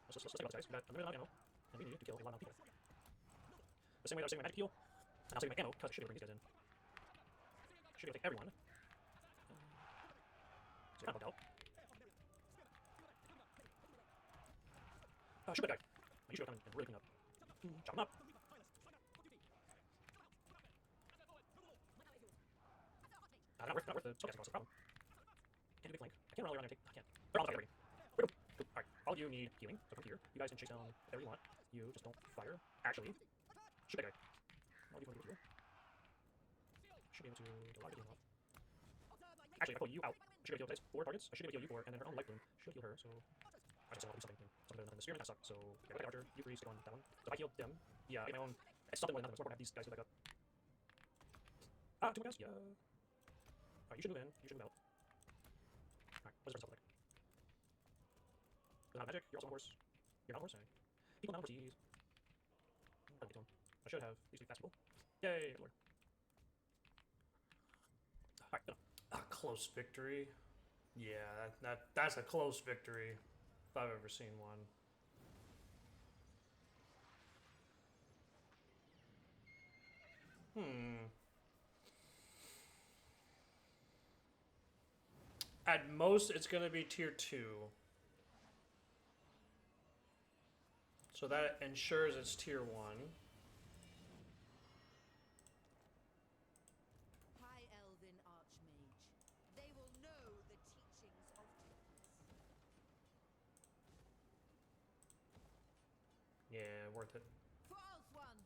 Let's take out these guys, we got unlimited ammo, and we need to kill a lot of people. The same way that I was saving my magic heal, and I'll save my ammo, because I should be able to bring these guys in. Should be able to take everyone. So you're not bugged out. Shoot that guy. You should have come and really clean up. Chop him up. Not worth the spell casting cost, problem. Can't do big flank. I can't run all the way around and take. I can't. They're all the fight already. Alright, all of you need healing, so come here. You guys can chase down whatever you want. You just don't fire. Actually, shoot that guy. All of you want to do here. Should be able to get a lot of healing off. Actually, if I pull you out, I should be able to place 4 targets. I should be able to heal you 4, and then her own light bloom should heal her, so I should say I'll do something. Something better than the spearman that suck. So yeah, Archer, you 3 stick on that one. So if I heal them, yeah, I get my own. It's something more than nothing. It's more important to have these guys heal back up. Ah, 2 more guys? Yeah. Alright, you should move in. You should move out. Alright, what does this person look like? You're not magic, you're also a horse. You're not a horse, sorry. People not horses. I'll get to him. I should have these 2 fast people. Yay, Lord. Alright, go. A close victory. Yeah, that's a close victory if I've ever seen one. At most, it's going to be tier 2. So that ensures it's tier 1. High Elven Archmage. They will know the teachings of Tyrion. Yeah, worth it. False one.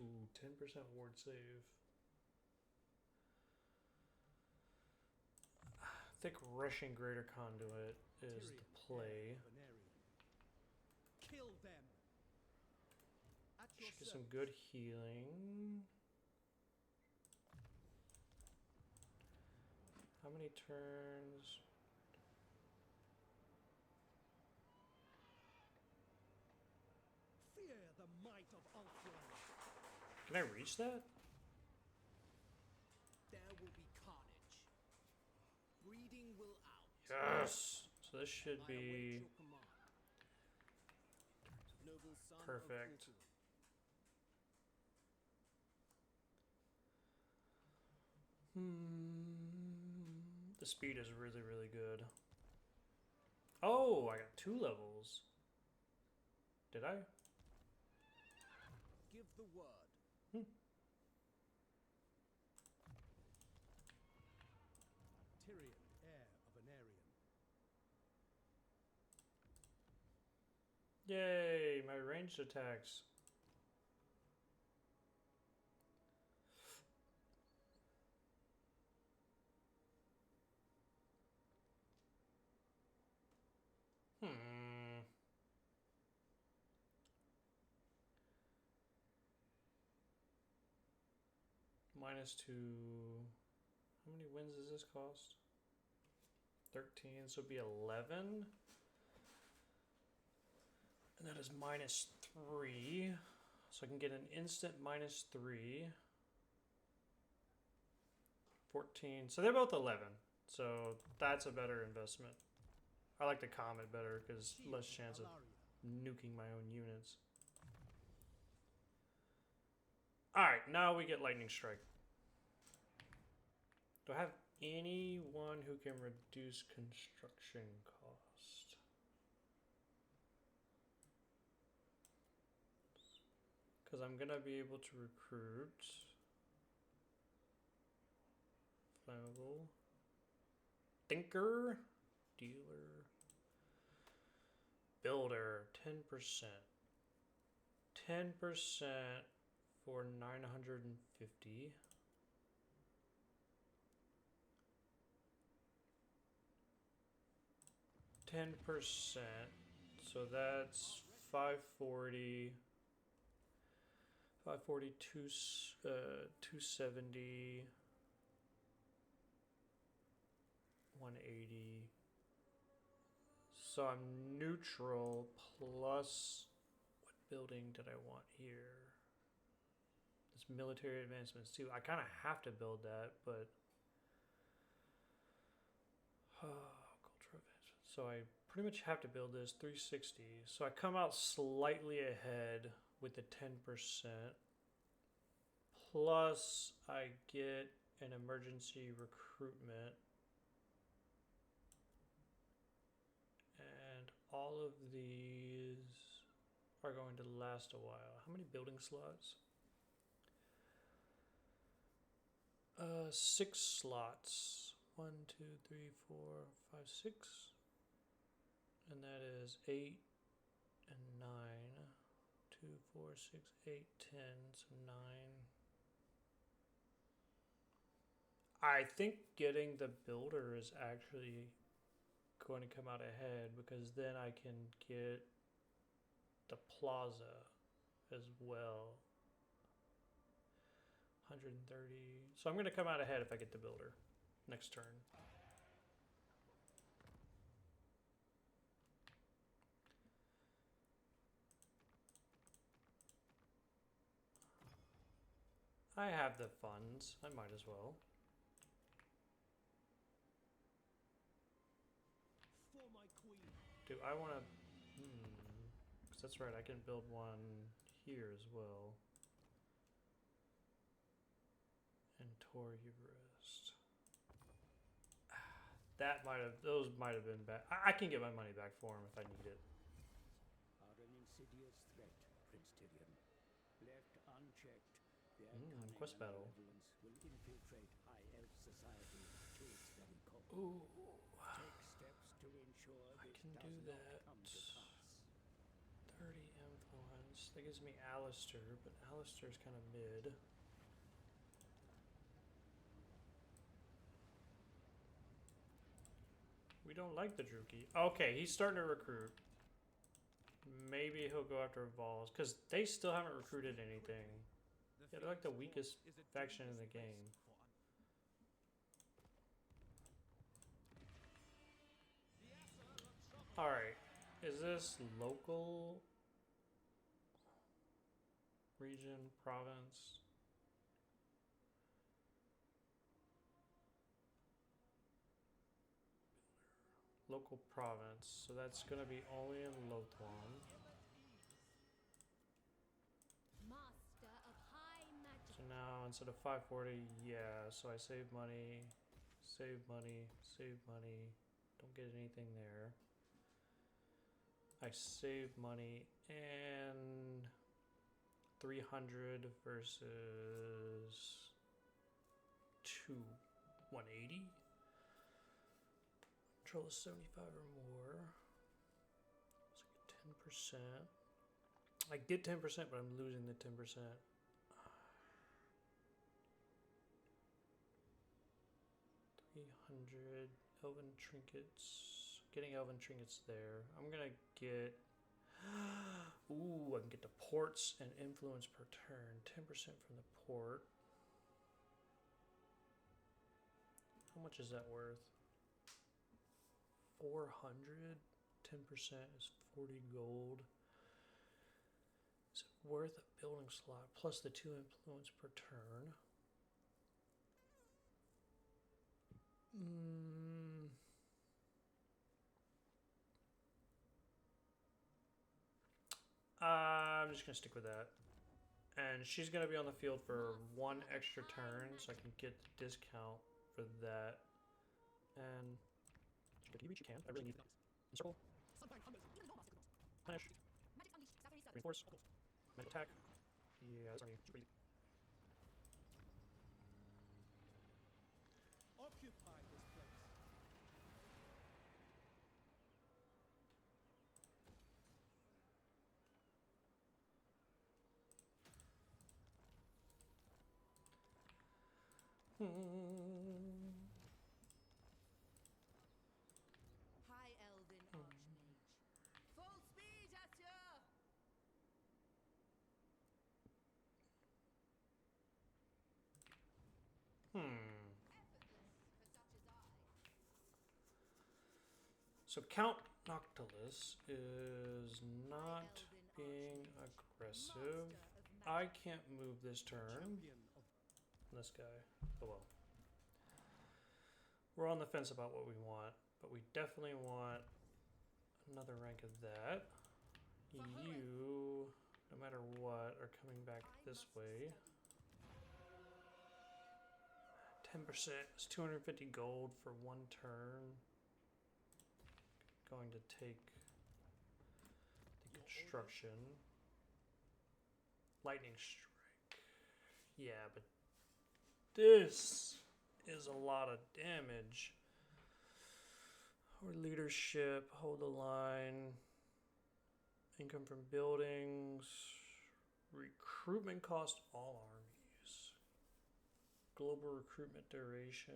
Ooh, 10% ward save. I think rushing Greater Conduit is the play. Kill them. At your Should get some good healing. How many turns? Fear the might of Ultron. Can I reach that? There will be carnage. Breeding will out. Yes! So this should I await be your command. Noble son of perfect. Ultron. The speed is really, really good. Oh, I got 2 levels. Did I? Give the word. Tyrion, heir of Aenarion. Yay, my ranged attacks. -2. How many wins does this cost? 13, so it'd be 11. And that is -3. So I can get an instant -3. 14. So they're both 11. So that's a better investment. I like the Comet better because less chance of nuking my own units. Alright, now we get Lightning Strike. Do I have anyone who can reduce construction cost? Because I'm going to be able to recruit Flammable, Thinker, Dealer, Builder, 10%. 10% for 950. %, so that's 540, 270, 180, So I'm neutral plus what building did I want here? This military advancements too. I kind of have to build that, but cultural advancements. So I pretty much have to build this 360. So I come out slightly ahead with the 10%. Plus I get an emergency recruitment. And all of these are going to last a while. How many building slots? 6 slots. 1, 2, 3, 4, 5, 6. And that is 8 and 9. 2, 4, 6, 8, 10. So 9. I think getting the builder is actually going to come out ahead because then I can get the plaza as well. 130. So I'm going to come out ahead if I get the builder next turn. I have the funds. I might as well. For my queen. Do I want to... Because that's right, I can build one here as well. And Torurist. That might have... Those might have been bad. I can get my money back for him if I need it. Are an insidious threat, Prince Tyrion. Left unchecked, their quest battle. malevolence will infiltrate High Elf society to its very core. Ooh. Take steps to ensure I this can does do not that. come to pass. 30 influence. That gives me Alistair, but Alistair's kind of mid. We don't like the Druki. Okay, he's starting to recruit. Maybe he'll go after Vols, because they still haven't recruited anything. Yeah, they're like the weakest faction in the game. Alright, is this local? Region, province? Local province, so that's going to be only in Lawhand. Master of high magic. So now instead of 540, yeah, so I save money, save money, save money, don't get anything there. I save money and 300 versus 180. Control is 75 or more. So I get 10%. I get 10%, but I'm losing the 10%. 300 elven trinkets. Getting elven trinkets there. I'm gonna get. Ooh, I can get the ports and influence per turn. 10% from the port. How much is that worth? 400. 10% is 40 gold. Is it worth a building slot plus the 2 influence per turn? I'm just gonna stick with that. And she's gonna be on the field for 1 extra turn, so I can get the discount for that. And can you reach? You can. I really need that. Encircle. Punish. Reinforce. Magic attack. Yeah, that's already super easy. Occupy this place. High Elven Archmage. Full speed, Asher! Effortless for such as I. So Count Noctilus is not being aggressive. I can't move this turn. This guy. Oh well. We're on the fence about what we want, but we definitely want another rank of that. You, no matter what, are coming back this way. 10% is 250 gold for one turn. Going to take the construction. Lightning strike. Yeah, but this is a lot of damage. Or leadership, hold the line. Income from buildings. Recruitment cost all armies. Global recruitment duration.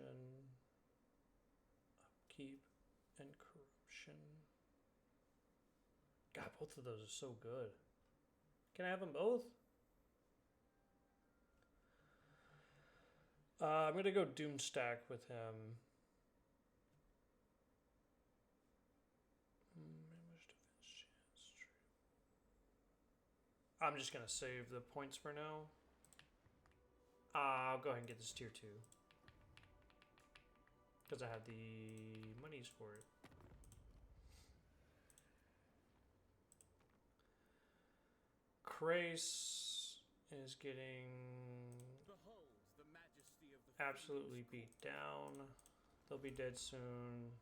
Upkeep and corruption. God, both of those are so good. Can I have them both? I'm going to go Doomstack with him. I'm just going to save the points for now. I'll go ahead and get this tier 2. Because I have the monies for it. Krace is getting absolutely beat down. They'll be dead soon.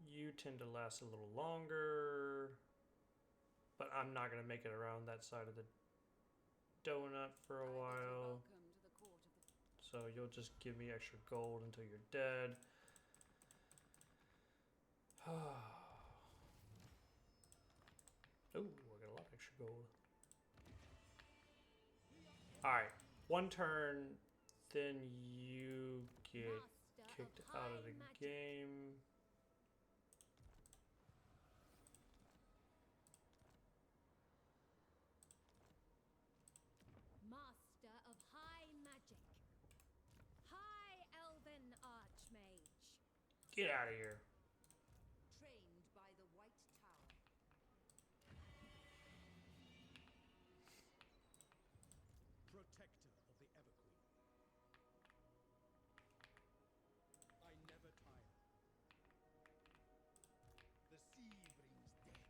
You tend to last a little longer. But I'm not going to make it around that side of the donut for a while. So you'll just give me extra gold until you're dead. Oh, I got a lot of extra gold. Alright, one turn, then you get kicked out of the game. Master of High Magic. High Elven Archmage. Get out of here. Trained by the White Tower. Protector of the Everqueen. I never tire. The sea brings death.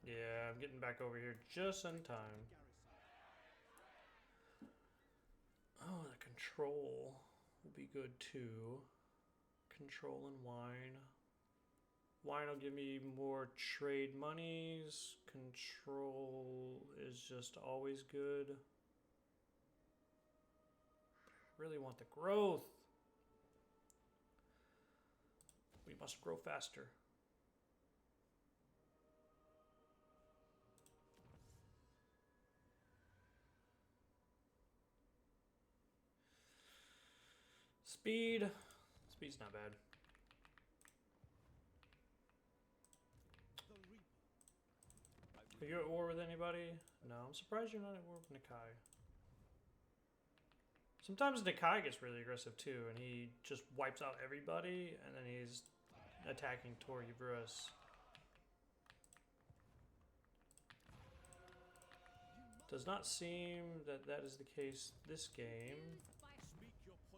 Yeah, I'm getting back over here just in time. Oh, the control will be good too. Control and wine. Wine will give me more trade monies. Control is just always good. I really want the growth. We must grow faster. Speed. Speed's not bad. Are you at war with anybody? No, I'm surprised you're not at war with Nikai. Sometimes Nikai gets really aggressive too, and he just wipes out everybody, and then he's attacking Tor Yvrus. Does not seem that that is the case this game.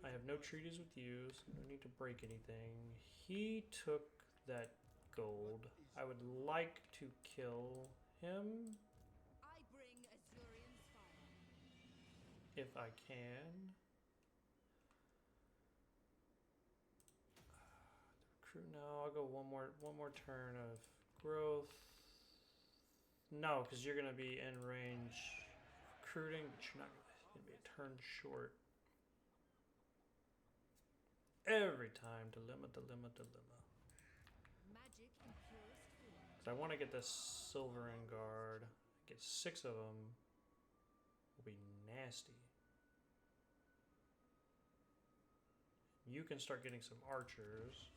I have no treaties with you, so I don't need to break anything. He took that gold. I would like to kill him. I bring Azurian's fire. If I can. Recruit now. I'll go one more turn of growth. No, because you're gonna be in range recruiting, but you're not gonna be a turn short. Every time, dilemma. Magic in purest form. Because I want to get this Silverin Guard. Get 6 of them. Will be nasty. You can start getting some archers.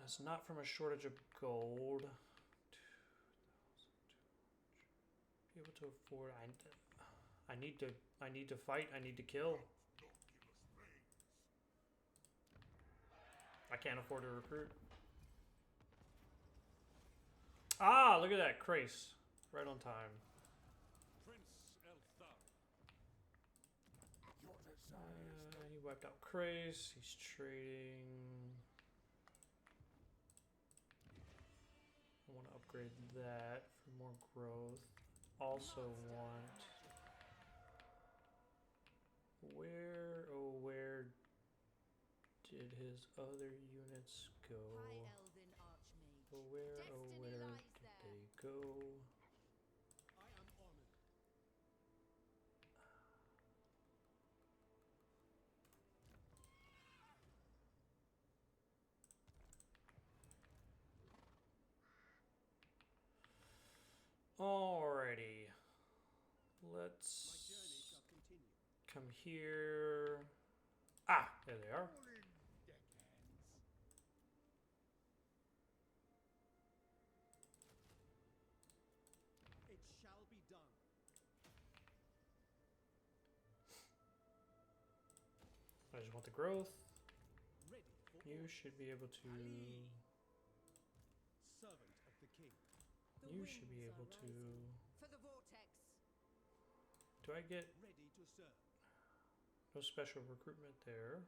It's not from a shortage of gold. 2,200. Be able to afford. I need to fight. I need to kill. I can't afford to recruit. Ah, look at that. Krace. Right on time. He wiped out Krace. He's trading. I want to upgrade that for more growth. Also want... where did his other units go? Where did they go? I am honored. Alrighty. My Let's journey shall continue. come here. Ah, there they are. It shall be done. I just want the growth. Ready for You orders. should be able to... Servant of the king. The You should be winds able are to... rising. For the vortex. Do I get Ready to serve. no special recruitment there?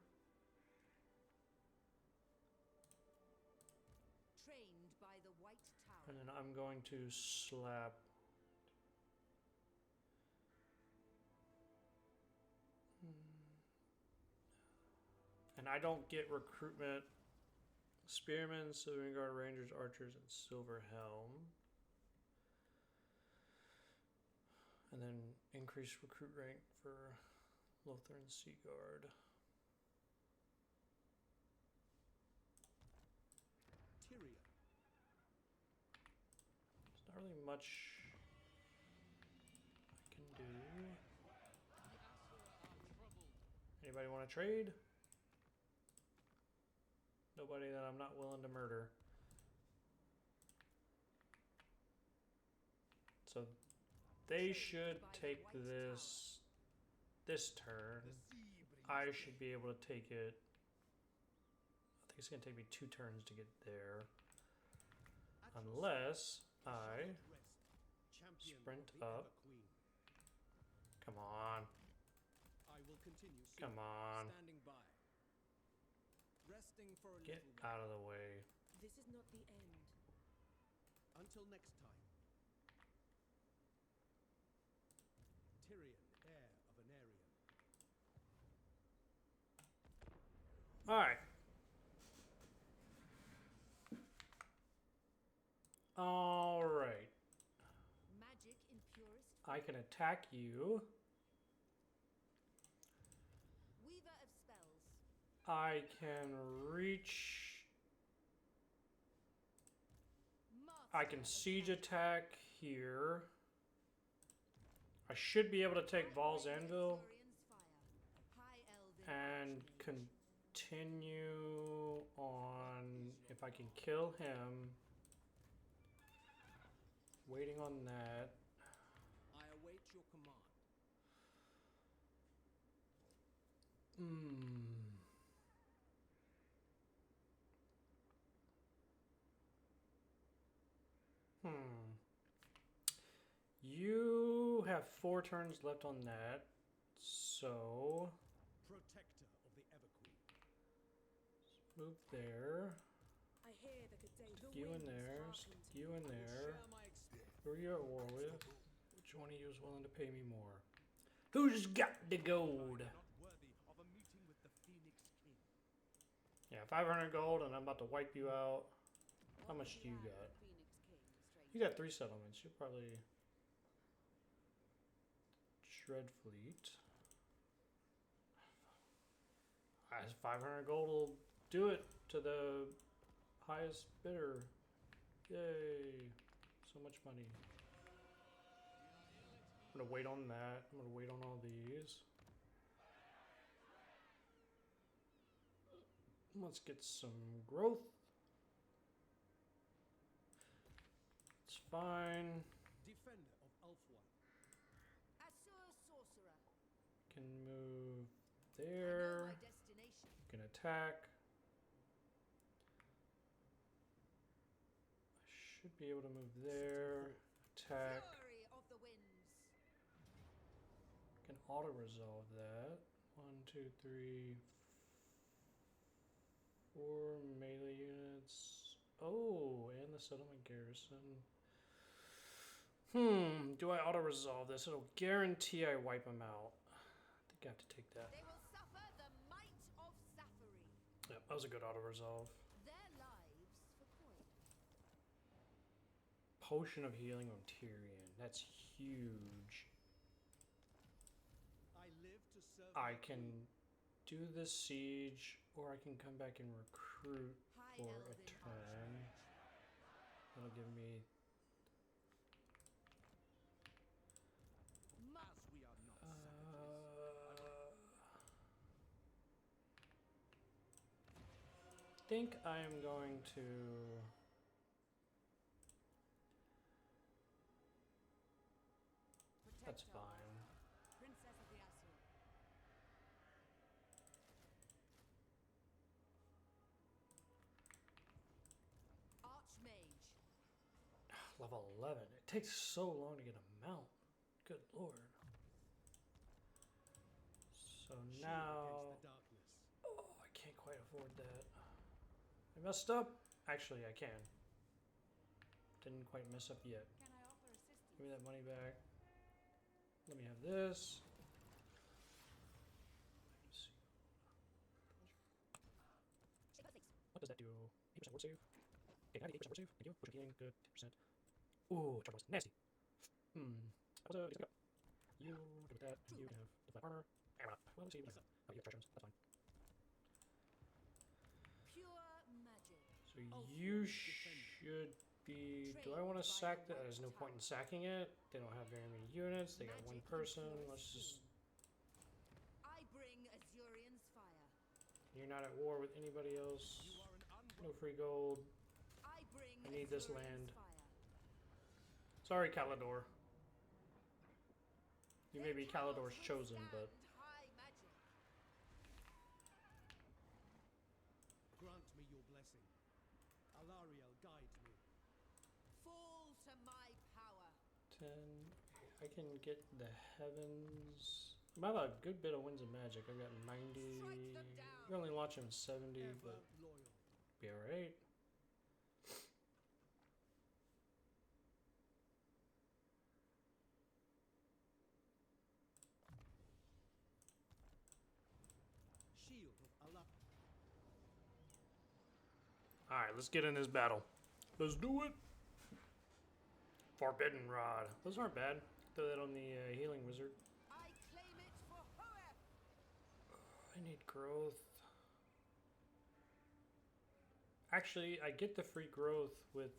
Trained by the White Tower. And then I'm going to slap... And I don't get recruitment. Spearmen, Silver Guard, Rangers, Archers, and Silver Helm. And then increase recruit rank for Lothar and Sea Guard. Tyrion. There's not really much I can do. Anybody want to trade? Nobody that I'm not willing to murder. So they should take this turn. I should be able to take it. I think it's going to take me 2 turns to get there. Unless I sprint up. Come on. I will continue soon. Come on. Standing by. Resting for a Get little while. out of the way. This is not the end. Until next time. Tyrion, heir of Aenarion. Alright. Alright. Magic in purest. I can attack you. Weaver of spells. I can reach. I can siege attack here. I should be able to take Val's Anvil and continue on if I can kill him. Waiting on that. I await your command. You have 4 turns left on that, so Protector of the Everqueen. move there. I hear that the day Stick you in there. Stick you in there. Share my experience. Who are you at war with? Which one of you is willing to pay me more? Who's got the gold? Not worthy of a meeting with the Phoenix King. Yeah, 500 gold, and I'm about to wipe you out. How much do you got? You got 3 settlements. You'll probably shred fleet. 500 gold will do it to the highest bidder. Yay! So much money. I'm gonna wait on that. I'm gonna wait on all these. Let's get some growth. It's fine. Defender of Ulfwine. Assur sorcerer. Can move I know there. my destination. Can attack. Should be able to move there. Attack. Fury of the winds. Can auto resolve that. 1, 2, 3, 4 melee units. Oh, and the settlement garrison. Do I auto resolve this? It'll guarantee I wipe them out. I think I have to take that. They will suffer the might of Zafari. Yep, that was a good auto resolve. Their lives for coin. Potion of healing on Tyrion. That's huge. I live to serve I my can queen. do this siege, or I can come back and recruit High for a Elven turn. That'll give me. As we are not Think I am going to. That's Protector. fine. Princess of the Azure. Archmage. Level 11. It takes so long to get a mount. Good lord. So shield now. against the darkness. Oh, I can't quite afford that. I messed up. Actually, I can. Didn't quite mess up yet. Can I offer assistance? Give me that money back. Let me have this. Let's see. What does that do? 8% word save. Okay, 98% word save. Thank you. Push healing. Good. 10%. Ooh, charge was nasty. That was a decent go. You do with that. You can have the flat armor. Well, let's see. Oh, you have charge. That's fine. Pure magic. So you should be. Do I want to sack that? There's no point in sacking it. They don't have very many units. They got one person. Let's just. I bring Azurion's fire. You're not at war with anybody else. You are an No free gold. I bring I need this Azurion's land. fire. Sorry, Calador. You may be Calador's chosen, but High magic. Grant me your blessing. Alariel guides me. Fall to my power. 10. I can get the heavens. I have a good bit of winds of magic. I've got 90. Strike them down. You can only launch them 70, Ever but loyal. be alright. Shield of Allah. Alright, let's get in this battle. Let's do it. Forbidden Rod. Those aren't bad. Throw that on the healing wizard. I claim it for Heir. I need growth. Actually, I get the free growth with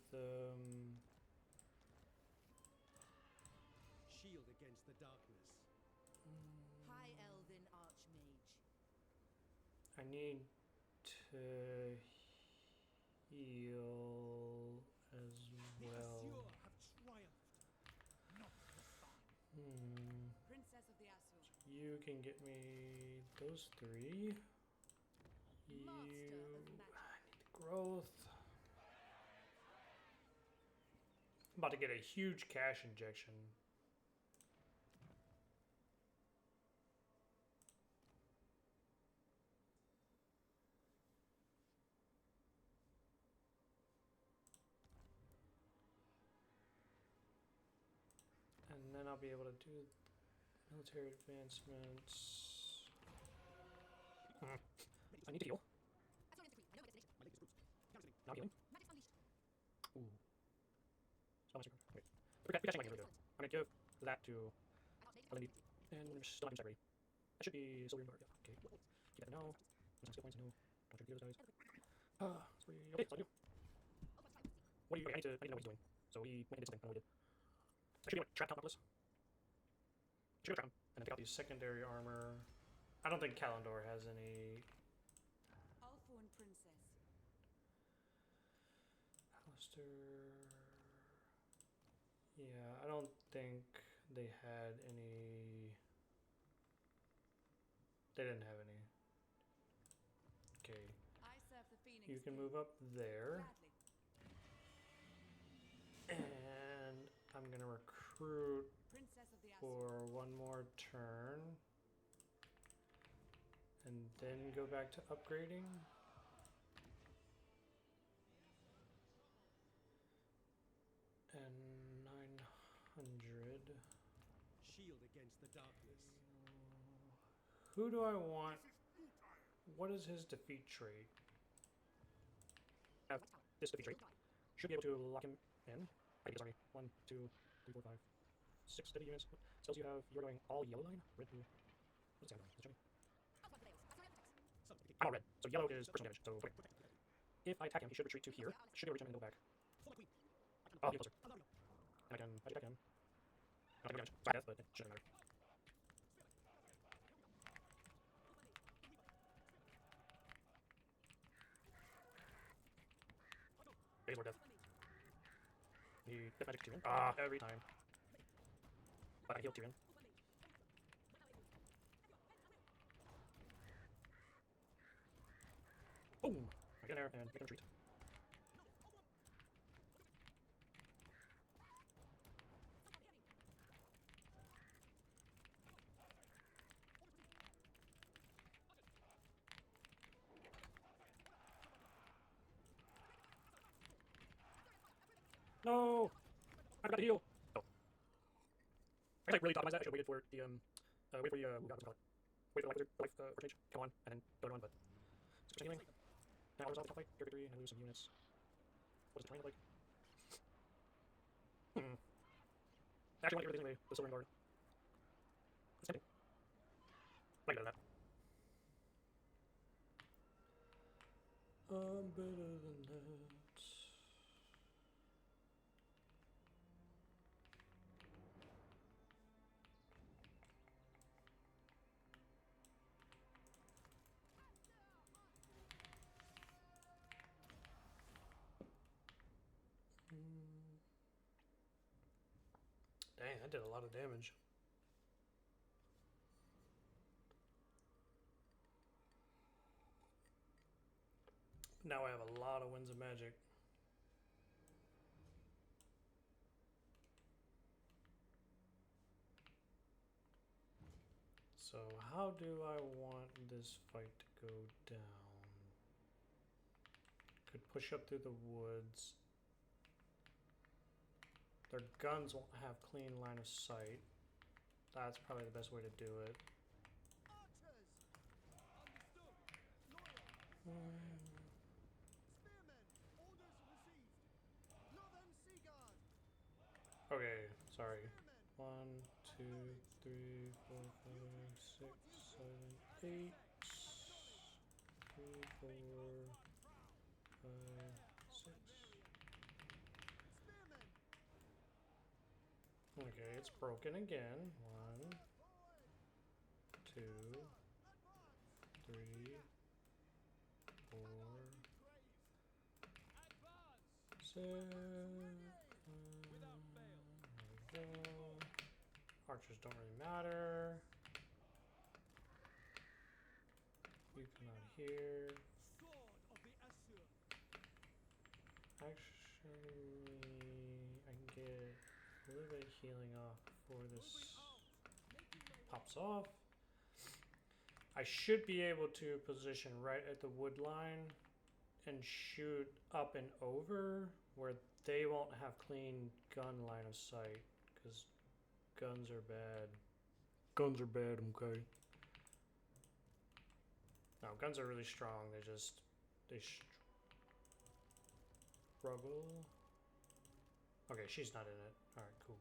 Shield against the darkness. High Elven Archmage. I need to heal as The well. Azure have triumphed. Not the sun. Princess of the Azure. You can get me those 3. You. Master of magic. I need the growth. I'm about to get a huge cash injection. And then I'll be able to do military advancements. I need to heal. Azurion's decree. No destination. Now healing. Magic's unleashed. Ooh. Spell master card. Wait. Free catching my hero. I'm gonna give that to Archmage. Eleni. And I'm still not ready. That should be silver and yeah. Okay. Keep that no. Some skill points, no. Don't try to deal those guys. Okay, so I do. What do you? Wait, I need to know what he's doing. So we did something. I know we did. Actually, you know what? Trap count Nautilus. Should go trap him. And then take out the secondary armor. I don't think Kalandor has any. Althorn Princess. Alistair. Yeah, I don't think they had any. They didn't have any. Okay, I serve the Phoenix. you can King. move up there. Gladly. recruit Princess of the for one more turn. And then go back to upgrading. And 900. Shield against the darkness. Who do I want? What is his defeat trait? Have this defeat trait. Should be able to lock him in. I think it's already 1, 2, 3, 4, 5, 6 steady units. Tells you have you're going all yellow line. Red, blue. What's the other line? Is it I'm all red. So yellow is personal damage. So okay. If I attack him, he should retreat to here. Should be able to return and go back. Oh, he's closer. And I can attack him. I don't take damage. Sorry, death, but it shouldn't matter. He's more death. He hit magic Tyrion. Ah, every time. But I healed Tyrion. Boom! I get in there and make him retreat. No! I forgot to heal! Oh. I really optimized that. I should have waited for the, wait for the, what's it called? Wait for the life change. Come on, and then go on, but 6% healing. Now I was off the fight, gear victory, and I lose some units. What does the terrain look like? Actually, I want to get rid of this anyway, the Silver Guard. It's tempting. I can get that. I'm better than that. Dang, that did a lot of damage. Now I have a lot of Winds of Magic. So how do I want this fight to go down? Could push up through the woods. Their guns won't have clean line of sight. That's probably the best way to do it. Okay, sorry. 1, 2, 3, 4, 5, 6, 7, 8. 3, 4, 5, 6. Okay, it's broken again. 1, 2, 3, 4, 6. There we go. Archers don't really matter. You come out here. Actually, I can get a little bit of healing off before this pops off. I should be able to position right at the wood line and shoot up and over where they won't have clean gun line of sight because guns are bad. Guns are bad, okay? No, guns are really strong. They struggle. Okay, she's not in it. Alright, cool.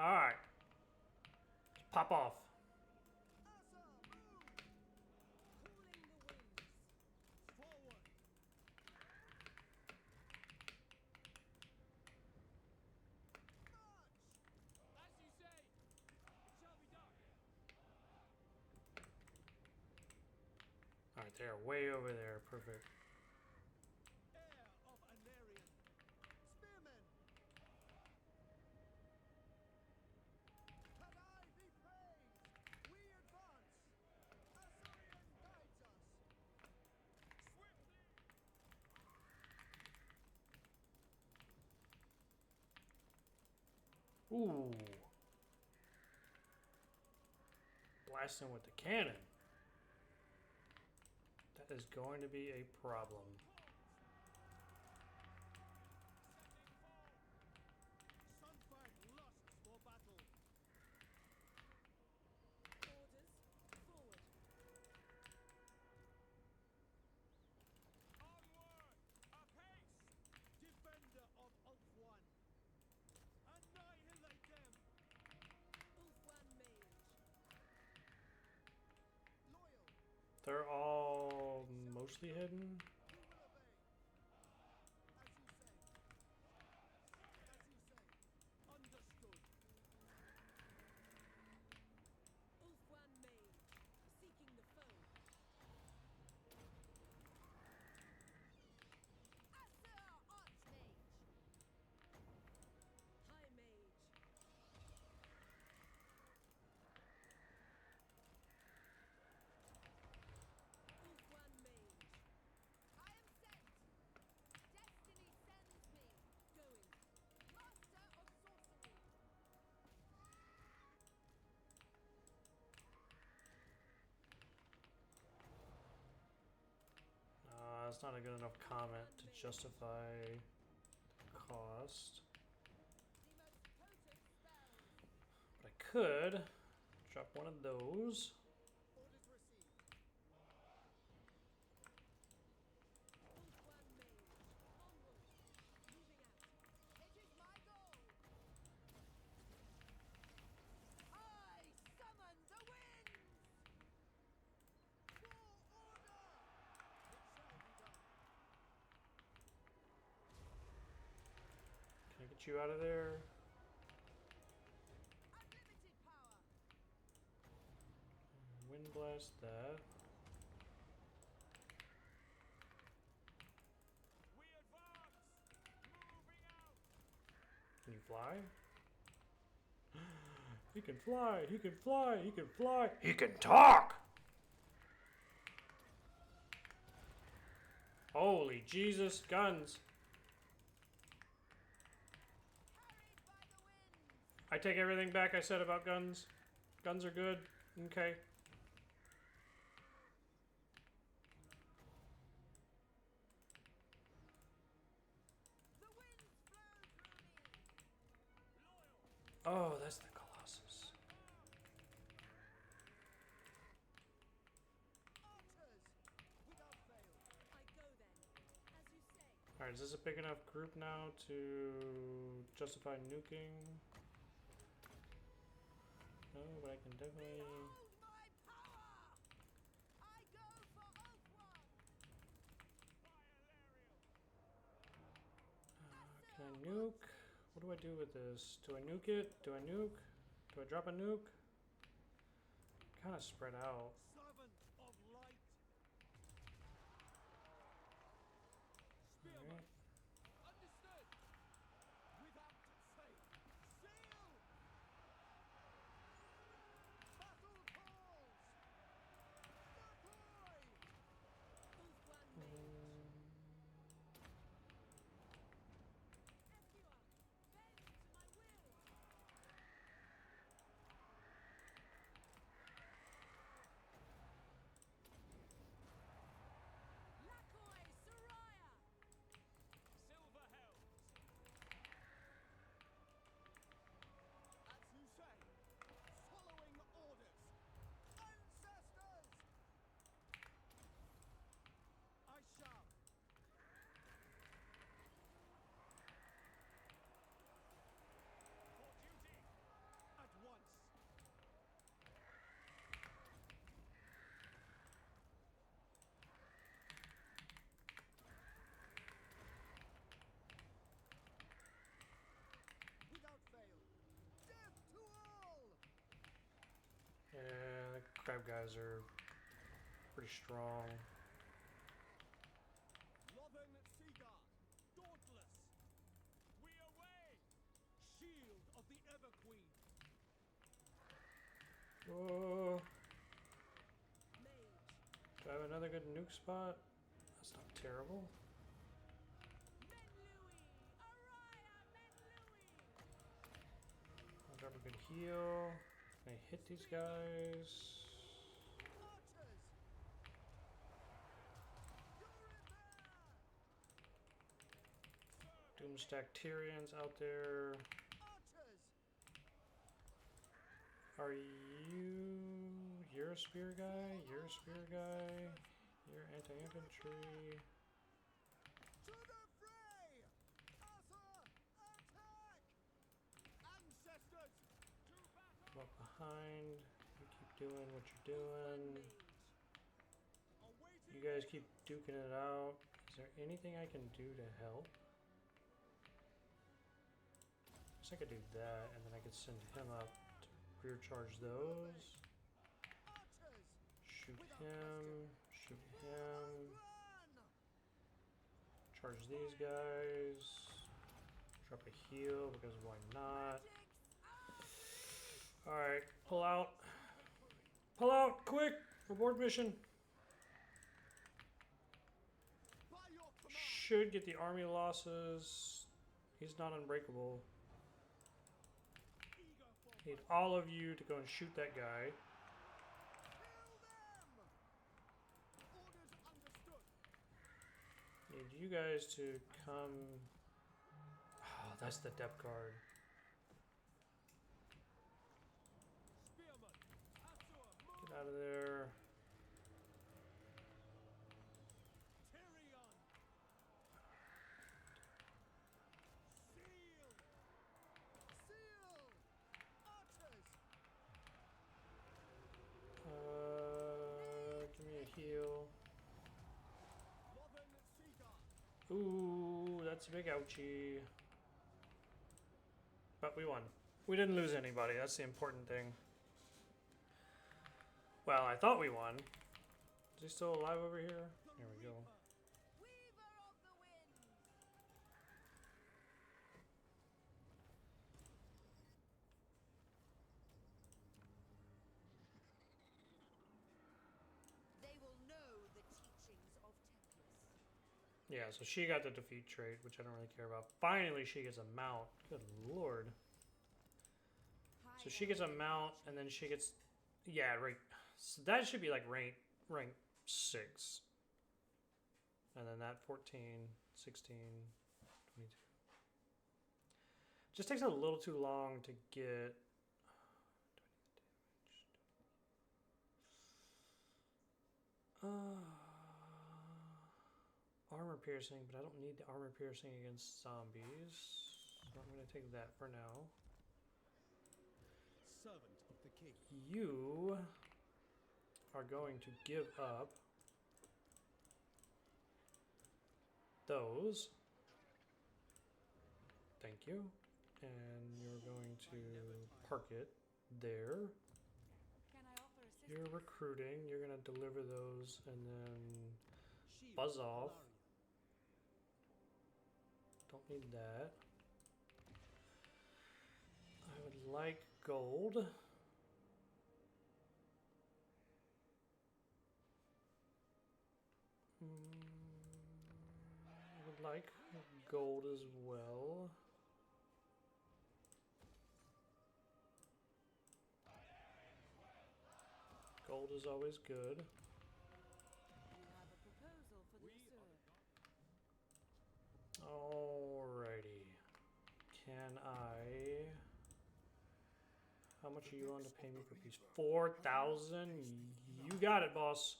Alright. Pop off. Alright, they're way over there. Perfect. Heir of Aenarion. Spearmen. Can I be praised? We advance. Aenarion guides us. Swiftly. Ooh. Blast him with the cannon. That is going to be a problem. Sunfire lusts for battle. Orders, forward. Onward! Apace! Defender of Ulfwan. Annihilate them! Ulfwan Mage. Loyal! They're all mostly hidden. Who will obey? As you say. As you say. Understood. Ulfwan Mage. Seeking the foe. Asur Archmage. High Mage. Ulfwan Mage. I am sent. Destiny sends me. Going. Master of Sorcery. It's not a good enough comment to justify the cost. The most potent spells. But I could drop one of those. Orders received. Ulfwan Mage. Onward. Moving out. It is my goal. I summon the winds. For order! It shall be done. Can I get you out of there? Unlimited power. Wind blast that. We advance! Moving out! Can you fly? He can fly, he can fly, he can fly, he can talk! Holy Jesus, guns. Carried by the winds. I take everything back I said about guns. Guns are good. Okay. The winds flow through me. Oh, that's the Colossus. Archers! Without fail. I go then. As you say. Alright, is this a big enough group now to justify nuking? No, but I can definitely... Behold my power! I go for Ulfwan. Can I nuke? What do I do with this? Do I nuke it? Do I nuke? Do I drop a nuke? Kind of spread out. Servant of light. Spearman. Alright. Understood. Without fail. Sail! Battle calls! Deploy! Ulfwan Mage. Eskiwa, bend to my will. Lakoi Soraya. Silver helms. As you say. Following orders. Ancestors! I shall. For duty. At once. Without fail. Death to all! Yeah, the crab guys are pretty strong. Loven Seaguard, dauntless. We away! Shield of the Ever Queen. Whoa. Mage. Do I have another good nuke spot? That's not terrible. Menlui. Araya Menlui. heal. Can I hit these guys? Archers! You're in there! Doomstack Tyrion's out there. Archers! Are you... You're a spear guy? You're a spear guy? You're anti-infantry. To the fray! Arthur, attack! Ancestors, to battle! Come up behind. You keep doing what you're doing. Awaiting You guys keep duking it out. Is there anything I can do to help? Guess I could do that, and then I could send him up to rear charge those. archers! Shoot him. Shoot him. Run! Charge these guys. Drop a heal because why not? Alright, pull out. Pull out, quick! Reward mission. By your command! Should get the army losses. He's not unbreakable. Eager for Need all of you to go and shoot that guy. kill them! Orders understood. Need you guys to come. Oh, that's the depth guard. Spearmen, Azure, move! Get out of there. Tyrion! Seal! Seal! Archers! Give me a heal. Lawhand Seagull! Ooh, that's a big ouchie. But we won. We didn't lose anybody. That's the important thing. Well, I thought we won. Is he still alive over here? There we go. Weaver of the winds. They will know the teachings of Templars. Yeah, so she got the defeat trait, which I don't really care about. Finally, she gets a mount. Good lord. So she gets a mount, and then she gets... Yeah, right. So that should be like rank 6. And then that 14, 16, 22. Just takes a little too long to get... Armor piercing, but I don't need the armor piercing against zombies. So I'm going to take that for now. Servant of the king. You are going to give up those. Thank you. And you're going to park it there. Can I offer assistance? You're recruiting. You're going to deliver those and then Shield buzz of off. Aenarion. Don't need that. I would like gold. I would like gold as well. Gold is always good. You have a proposal for the sir. Alrighty. Can I... How much are you willing to pay me for peace? 4,000? You got it, boss.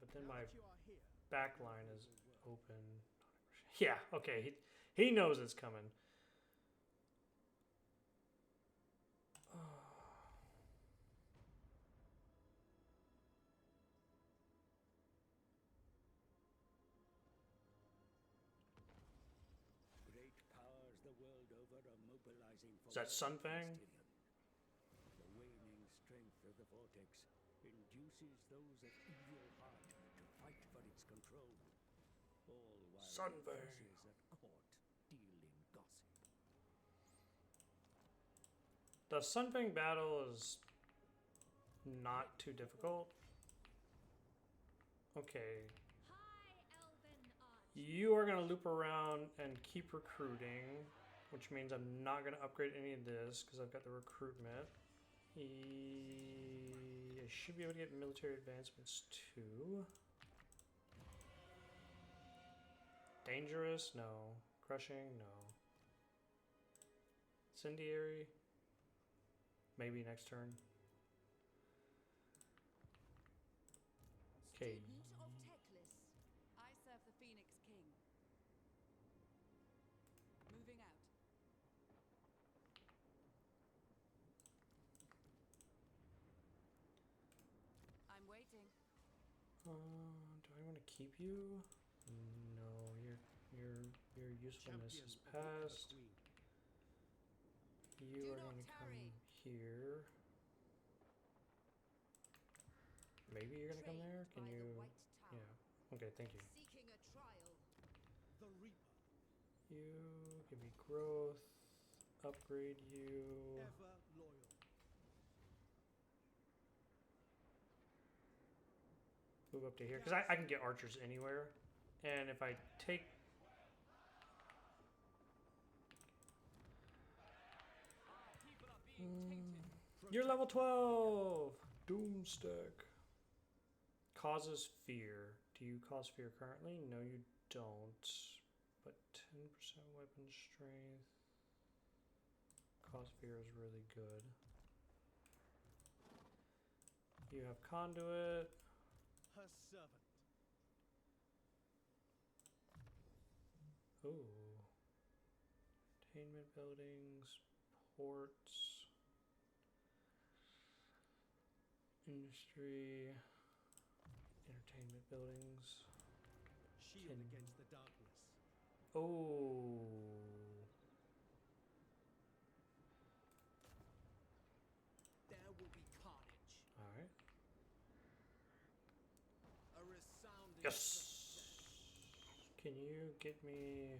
But then Now my that you are here, back line is open. Yeah, okay. He knows it's coming. Great powers the world over are mobilizing for Is that Sunfang? Tyrion. The waning strength of the vortex induces those of evil heart to fight for its control, all while Sunfang. the forces at court deal in gossip. The Sunfang battle is not too difficult. Okay. High Elven Arch. You are going to loop around and keep recruiting. which means I'm not going to upgrade any of this because I've got the recruitment. I should be able to get military advancements too. Dangerous? No. Crushing? No. Incendiary? Maybe next turn. Okay. Student of Teclis. I serve the Phoenix King. Moving out. I'm waiting. Do I want to keep you? No, your usefulness is past. You Do are not going to come tarry. here. Maybe you're going to come there? Can Trained by the you? White Tower. Yeah. Okay, thank you. Seeking a trial. The Reaper, You give me growth. Upgrade you. ever loyal. Move up to here. Because I can get archers anywhere. And if I take... You're level 12! Doomstick. Causes fear. Do you cause fear currently? No, you don't. But 10% weapon strength. Cause fear is really good. You have conduit. Her servant. Ooh. Entertainment buildings. Ports. Industry. Entertainment buildings. Shield against the darkness. Oh. There will be carnage. Alright. A resounding Yes. Can you get me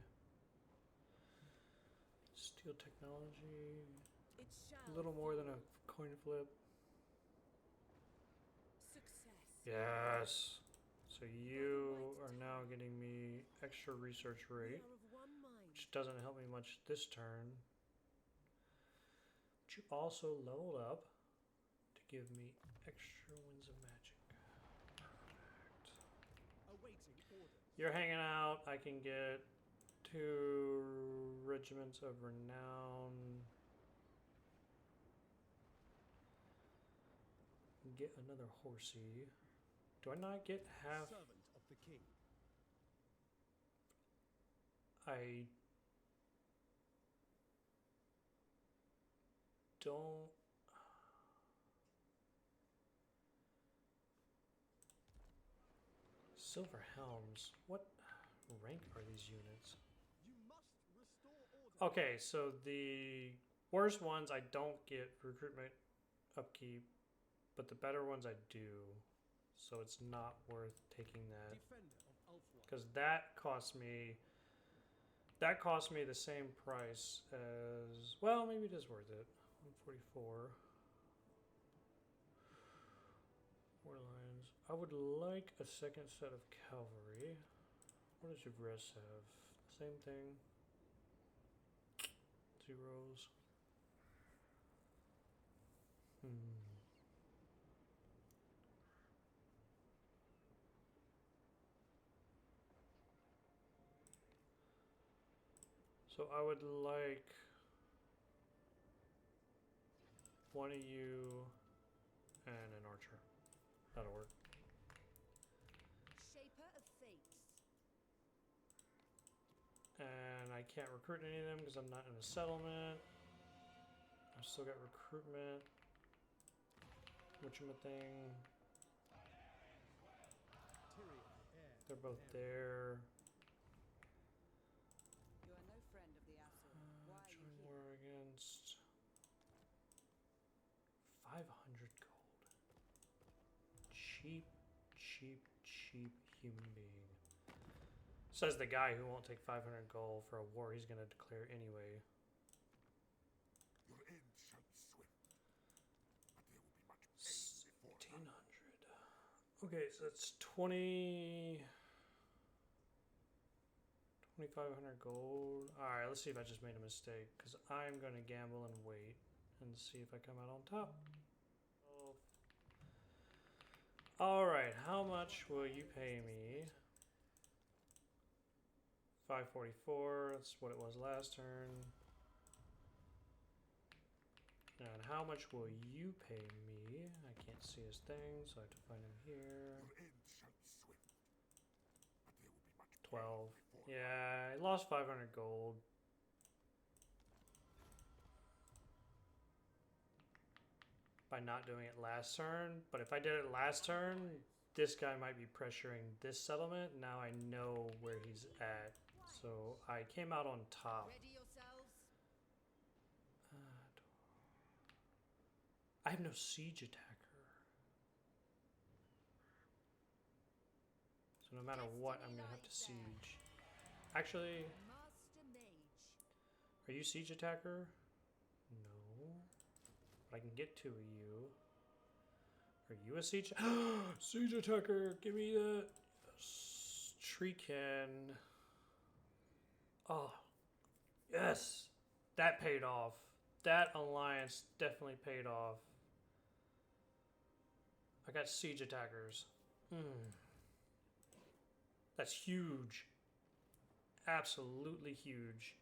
steel technology? It shall. A little more than a coin flip. Success. Yes. So you are now getting me extra research We rate, are of one mind. which doesn't help me much this turn. But you also leveled up to give me extra winds of magic. Perfect. awaiting orders. You're hanging out. I can get 2 regiments of renown. Get another horsey. Do I not get half? Servant of the king. I don't. Silver helms. What rank are these units? You must restore order. Okay, so the worst ones I don't get recruitment upkeep, but the better ones I do. So it's not worth taking that. Defender of Ulfwar. Because that cost me the same price as, well, maybe it is worth it. 144. War Lions. I would like a second set of cavalry. What does your rest have? Same thing. Zeros. So I would like one of you and an archer. That'll work. Shaper of fates. And I can't recruit any of them because I'm not in a settlement. I've still got recruitment. Whatchamething. Tyrion, heir. They're both there. You are no friend of the Asur. Why are you Join here? war against 500 gold. Cheap, cheap, cheap human being. Says the guy who won't take 500 gold for a war he's going to declare anyway. Your end shall be swift, but there will be much pain before. 1,500. Okay, so that's 20. 2,500 gold. Alright, let's see if I just made a mistake. Because I'm going to gamble and wait and see if I come out on top. Alright, how much will you pay me? 544, that's what it was last turn. And how much will you pay me? I can't see his thing, so I have to find him here. Your end shall be swift, but there will be much 12. before. Yeah, I lost 500 gold. By not doing it last turn. But if I did it last turn, this guy might be pressuring this settlement. Now I know where he's at. So I came out on top. Ready yourselves. I have no siege attacker. So no matter what, I'm going to have to siege. Actually, Master Mage. are you siege attacker? No. But I can get to you. Are you a siege? Siege attacker! Give me that! Treecan. Oh. Yes! That paid off. That alliance definitely paid off. I got siege attackers. That's huge. Absolutely huge.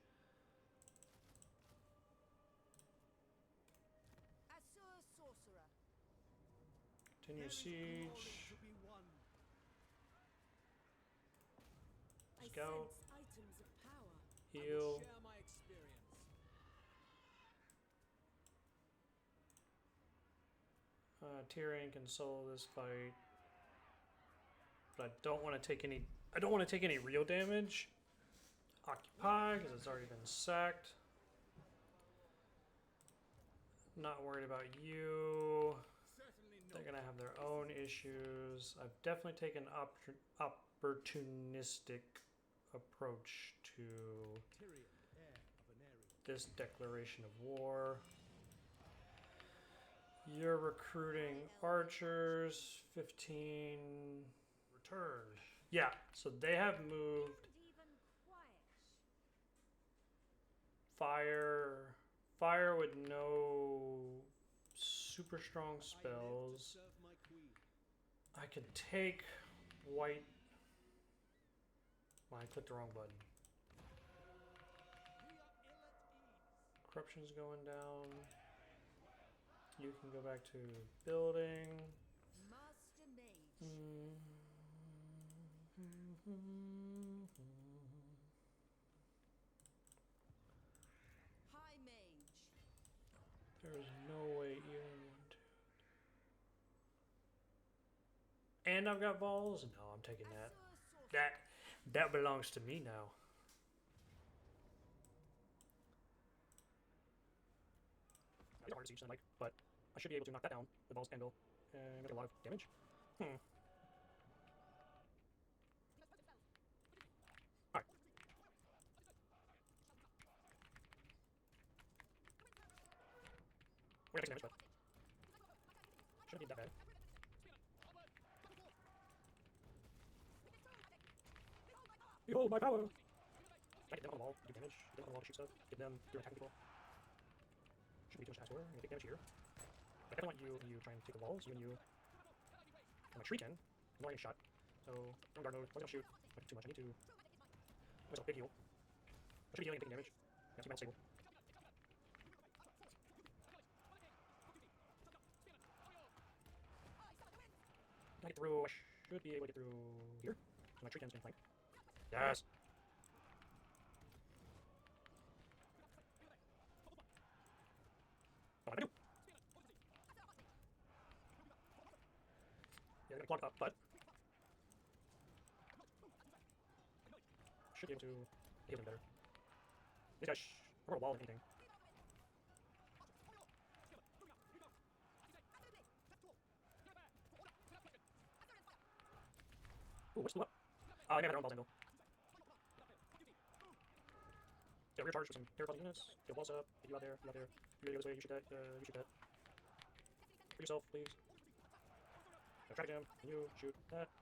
Assur Sorcerer. Continue siege. To be won. Scout. I sense items of power. Heal. Share my experience. Tyrion can solo this fight. But I don't want to take any. I don't want to take any real damage. Occupy, because it's already been sacked. Not worried about you. Certainly They're not. gonna have their own issues. I've definitely taken opportunistic approach to Tyrion, heir of Aenarion. this declaration of war. You're recruiting archers. 15 returned. Yeah, so they have moved. And even quiet. Fire with no super strong I live to spells. serve my queen. I could take white. Well, I clicked the wrong button. We are ill at ease. Corruption's going down. You can go back to building. Master Mage. High Mage. There's no way even one, two. And I've got balls? No, I'm taking that. Assur Sorcerer. That belongs to me now. It's hard to siege, like, but I should be able to knock that down. The balls anvil and make a lot of damage. Alright. We're gonna take damage, but shouldn't be that bad. Behold my power! I get them on the wall, do damage, get them on the wall to shoot stuff, get them through attacking people. Shouldn't be too much to ask for. I'm gonna take damage here. I definitely want you trying to take the walls, you and you. And my Treecan, I'm not getting shot. So, I'm guard mode, I'm gonna shoot. Not too much, I need to. Myself big heal. I should be healing and taking damage. Got 2 mana stable. Can I get through? I should be able to get through here. So my Treecan's been flanked. Yes! Oh, I do. Yeah, they're gonna clog up, but should be able to heal them better. These guys are a wall and anything. Ooh, what's the up? Oh, I may have their own balls angle. Yeah, rear charge for some hair closet units. Get walls up, get you out there, you out there. You gotta go this way, you shoot that, you shoot that. For yourself, please. Stratagem, and you shoot that.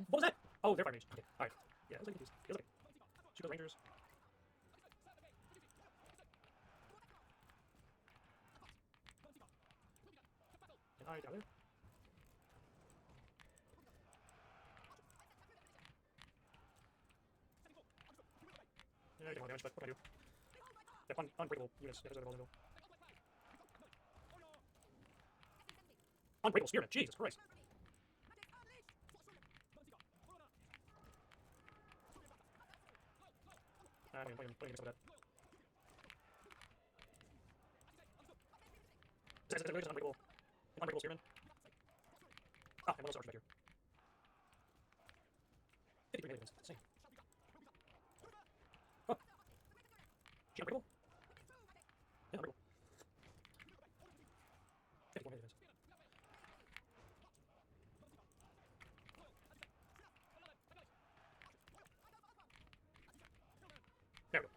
What was that? Oh, they're fire mage. Okay, alright. Yeah, I was like confused. It was okay. Shoot those rangers. Can I down there? Yeah, I get more damage, but what do I do? They have unbreakable units because they're vulnerable. Unbreakable spearmen, Jesus Christ. I'm playing against that. Is it unbreakable? Unbreakable spearmen? Ah, and one of those archers back here. 53 melee defense. Insane. Oh. She unbreakable? Yeah, unbreakable. 54 melee defense. There we go.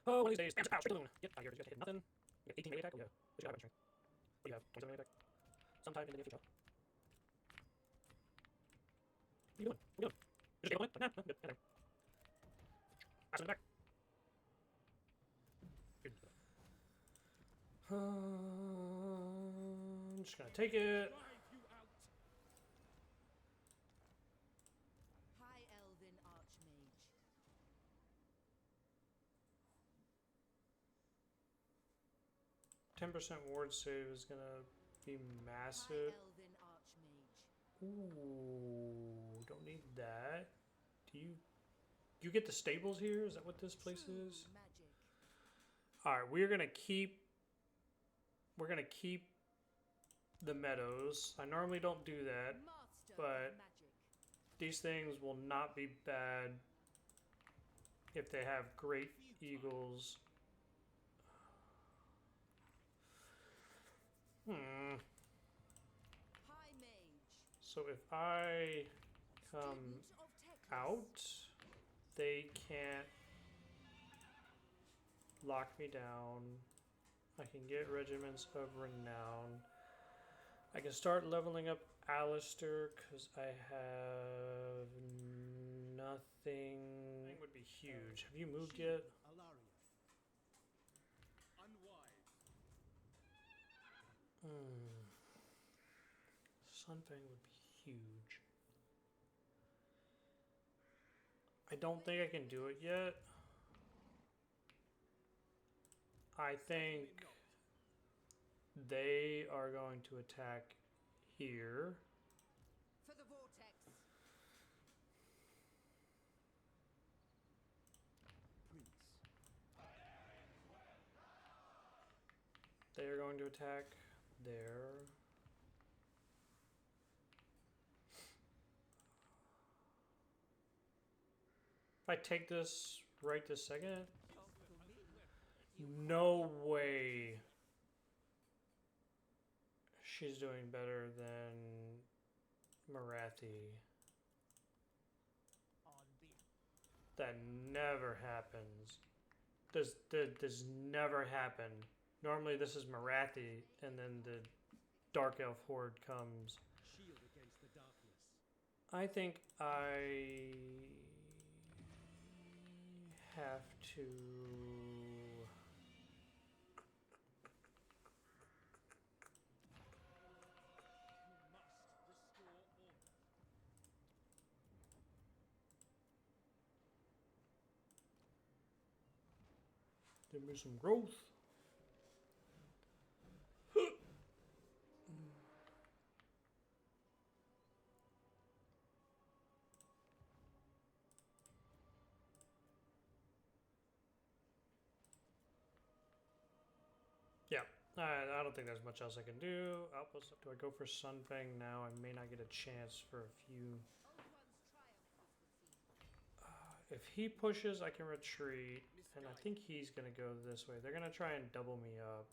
Oh, one of these days. Bam, pow, straight to the moon. Yep, 5 years. You got to hit nothing. You got 18 melee attack. Oh, yeah. What you have on strength? What do you have? 27 melee attack? Sometime in the near future. What are you doing? What are you doing? You're just able to win? Nah, no, good. Yeah, there. Pass him back. Good. I'm just gonna take it. High Elven Archmage. 10% ward save is gonna be High massive. Elven Archmage. Ooh, don't need that. Do you get the stables here? Is that what this place True is? magic. All right, we're gonna keep the meadows. I normally don't do that. Master but- of magic. These things will not be bad if they have great eagles. High Mage. So if I come Student of Teclis. out, they can't lock me down. I can get regiments of renown. I can start leveling up Alistair because I have nothing. That would be huge. Have you moved yet? Alaria. Unwise. Sunfang would be huge. I don't think I can do it yet. I think they are going to attack here. For the vortex. They are going to attack there. If I take this right this second, no way she's doing better than Marathi. That never happens. This never happened. Normally this is Marathi, and then the Dark Elf Horde comes. Shield against the darkness. I think I have to. Give me some growth. Yeah, I don't think there's much else I can do. Outpost. Do I go for Sunfang now? I may not get a chance for a few. If he pushes, I can retreat, and I think he's going to go this way. They're going to try and double me up.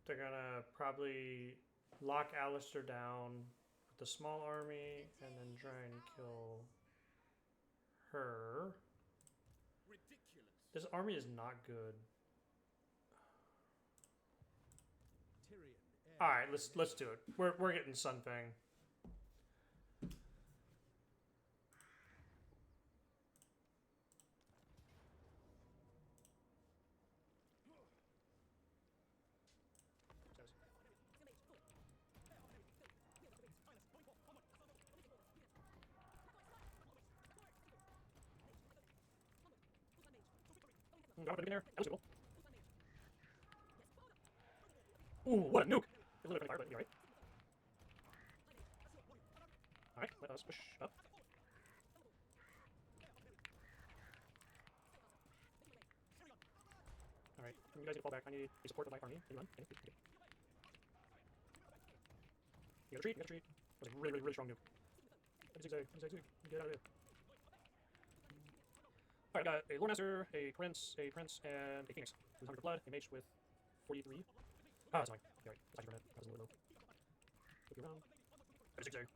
They're going to probably lock Alistair down with the small army, and then try and kill her. Ridiculous. This army is not good. All right, let's do it. We're getting Sunfang. Got it in there. That was cool. Ooh, what a nuke! It's a little bit fire, but you're right. Alright, let us push up. Alright, you guys need to fall back. I need a support of my army. Can you run? Can you? Okay. You gotta retreat, you gotta retreat. That was a really strong nuke. Zigzag. Get out of here. Alright, got a Lore Master, a Prince, and a Phoenix. Who's hungry for blood, a mage with 43. Ah, that's fine. Yeah, right. That's actually that was a little low. Look around. There's zigzag.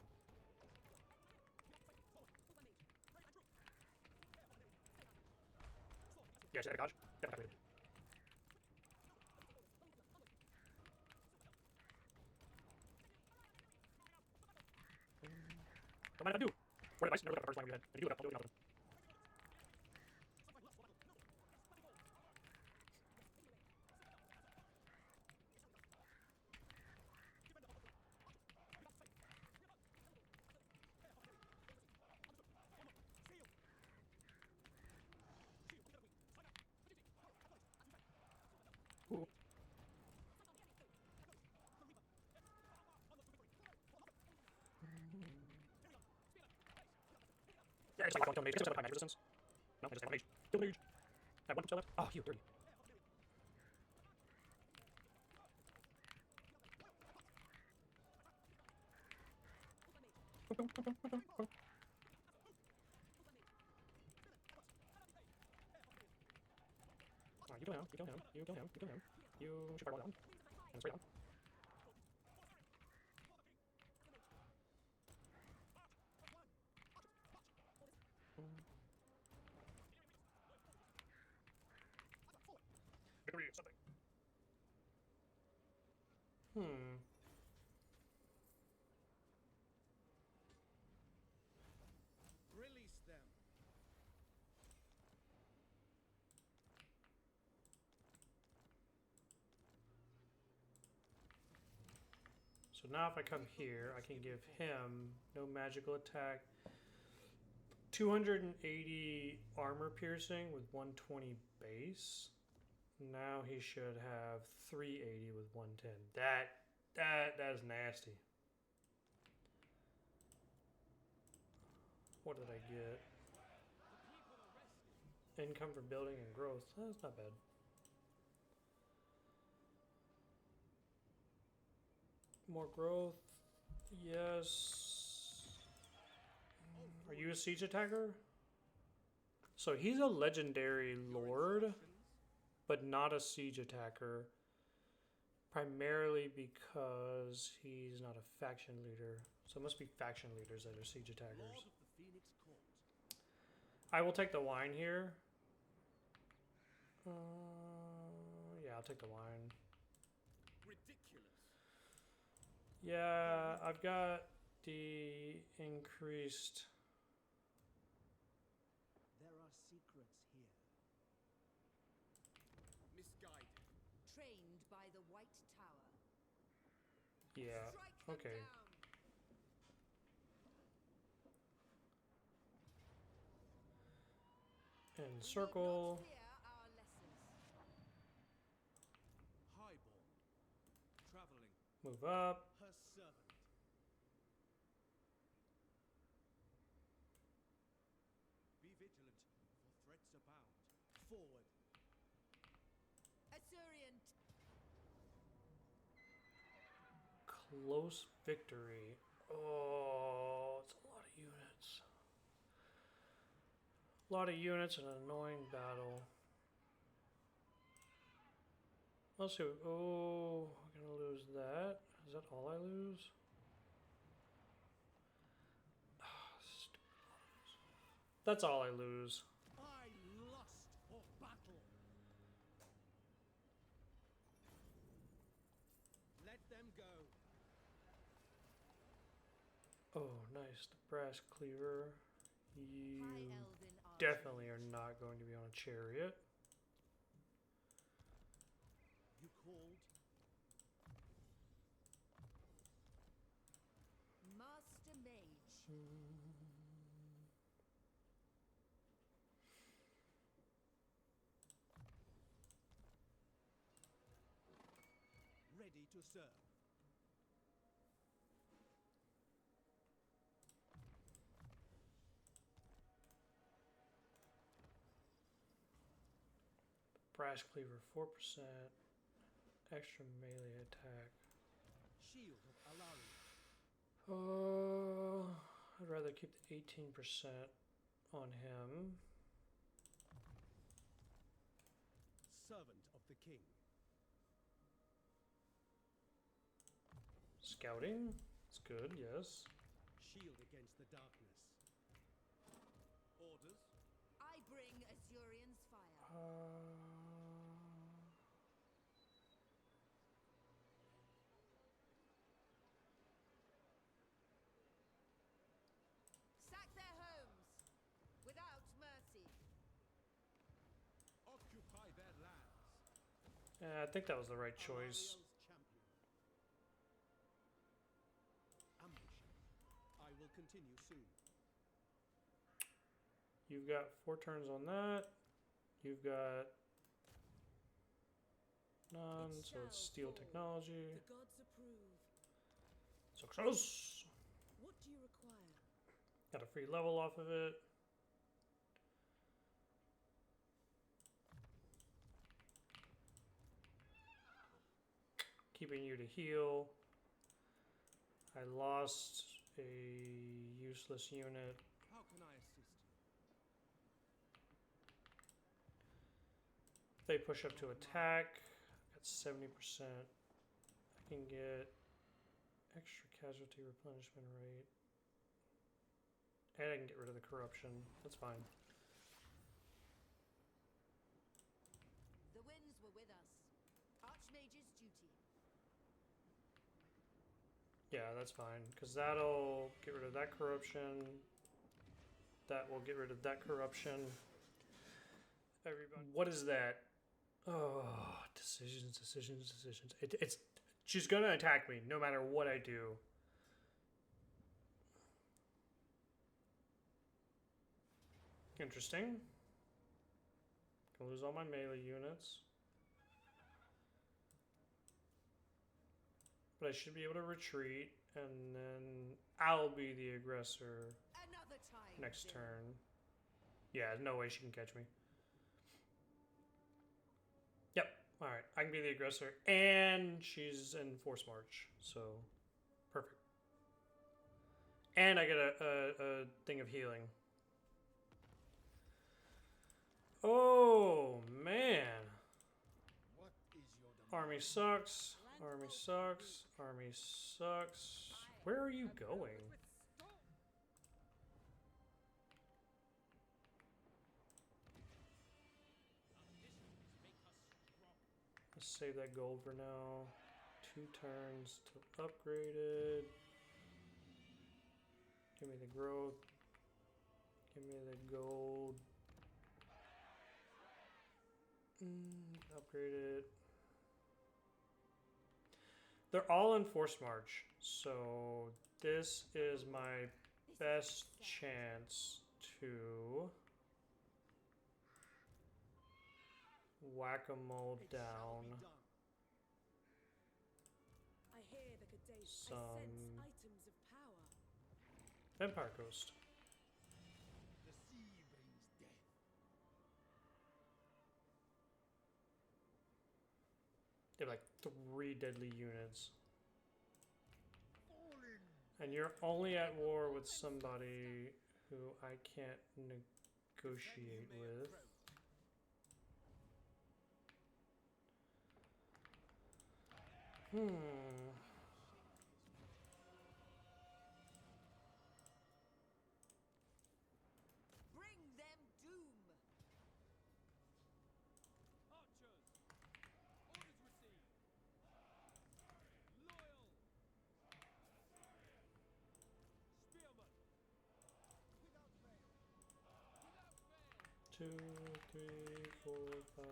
Yeah, just dodge. Got back. What might I do? What advice? Never got the first line of your head. If you do it up, I'll do it another. Ooh. Yeah, it's like kill mage. I just have magic resistance. No, I just have mage. Kill mage. I have 1 left. Oh, you dirty. You kill him. You shoot fireball down. And spray down. Victory of something. Release them. So now if I come here, I can give him no magical attack, 280 armor piercing with 120 base. Now he should have 380 with 110. That is nasty. What did I get? Income for building and growth. That's not bad. More growth. Yes. Are you a siege attacker? So he's a legendary lord, but not a siege attacker. Primarily because he's not a faction leader. So it must be faction leaders that are siege attackers. I will take the wine here. Yeah, I'll take the wine. Yeah, I've got the increased. There are secrets here. Misguided. Trained by the White Tower. Yeah, Strike them okay. down. And circle. We need not fear our lessons. Highborn. Traveling. Move up. Her servant. Be vigilant, for threats abound. Forward. Aenarion. Close victory. Oh, it's a lot of units. A lot of units and an annoying battle. Let's see. Oh, I'm gonna lose that. Is that all I lose? That's all I lose. I lust for battle. Let them go. Oh, nice. The brass cleaver. You High Elven archer. definitely are not going to be on a chariot. You called? Master Mage. Ready to serve. Brass cleaver 4%. Extra melee attack. Shield of Aenarion. I'd rather keep the 18% on him. Servant of the king. Scouting. It's good, yes. Shield against the darkness. Orders? I bring Asurion's fire. Sack their homes without mercy. Occupy their lands. I think that was the right choice. Alario's champion. Ambush. I will continue soon. You've got 4 turns on that. You've got none, so it's steel technology. The gods approve. Success! What do you require? Got a free level off of it. Keeping you to heal. I lost a useless unit. How can I assist you? They push up to attack. Got 70%. I can get extra casualty replenishment rate. And I can get rid of the corruption. That's fine. The winds were with us. Archmage's duty. Yeah, that's fine. Because that'll get rid of that corruption. That will get rid of that corruption. Everybody. What is that? Oh, decisions, decisions, decisions. It's she's gonna attack me no matter what I do. Interesting. Gonna lose all my melee units. But I should be able to retreat, and then I'll be the aggressor Another time. next then. turn. Yeah, no way she can catch me. Yep. Alright, I can be the aggressor, and she's in Force March, so perfect. And I get a thing of healing. Oh, man. What is your demand? Army sucks. Army sucks. Army sucks. Where are you going? Let's save that gold for now. 2 turns to upgrade it. Give me the growth. Give me the gold. Upgrade it. They're all in Force March, so this is my best chance to whack-a-mole It shall down be done. I hear the Cadet. I some sense items of power. Vampire Coast. The sea brings death. They have like 3 deadly units. And you're only at war with somebody who I can't negotiate Then you may with. approach. Bring them doom. Archers! Orders received! Loyal! 2, 3, 4, 5.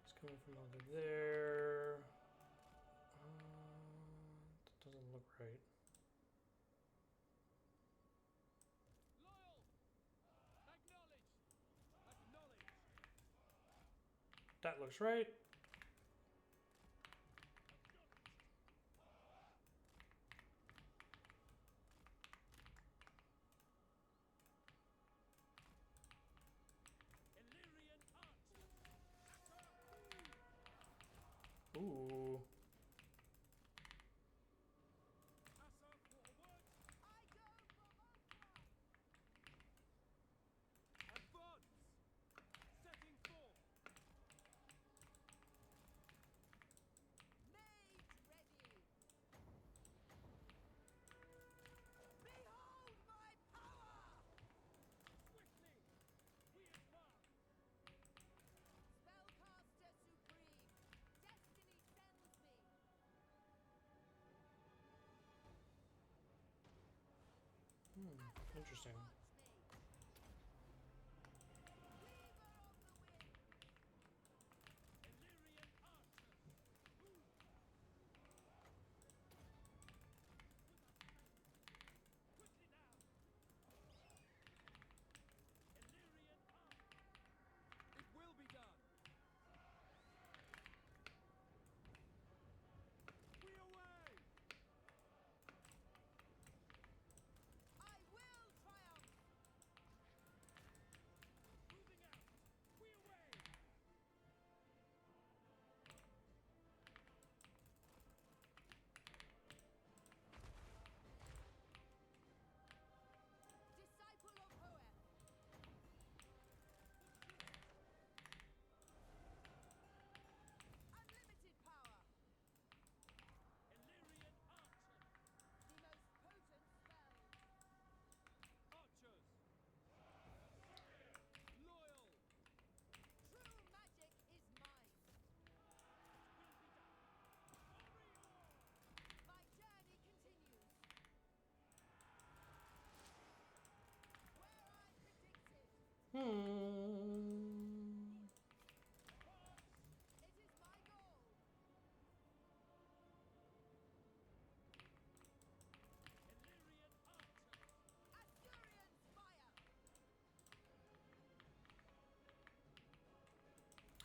It's coming from over there. That doesn't look right. Loyal! Acknowledged! Acknowledged! That looks right. Illyrian archers! Ooh. Assa forward! I go for Ultron! Advance! Setting forth! Mage ready! Behold my power! Swiftly! We advance! Spellcaster supreme! Destiny sends me! Interesting. Watch me! Weaver of the wind! Illyrian archers! Move! Quickly now! Illyrian archers! It will be done! We away! I will triumph! Moving out! We away! Disciple of Heir! Unlimited power! Illyrian archers! The most potent spell! Archers! Loyal! True magic is mine! My journey continues! Where I predicted! It is my goal! Illyrian archers! Asturian's fire!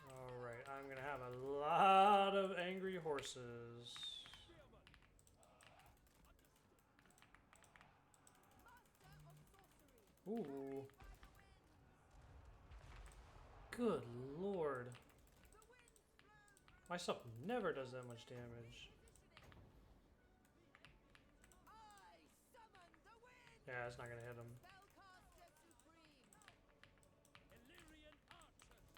Alright, I'm gonna have a lot of angry horses. Spearmen! Master of sorcery! Ooh. By the winds! Good lord. The winds blow through My stuff never does that much damage. positioning! I summon the wind! Yeah, it's not gonna hit him. Spellcaster supreme! Illyrian archers!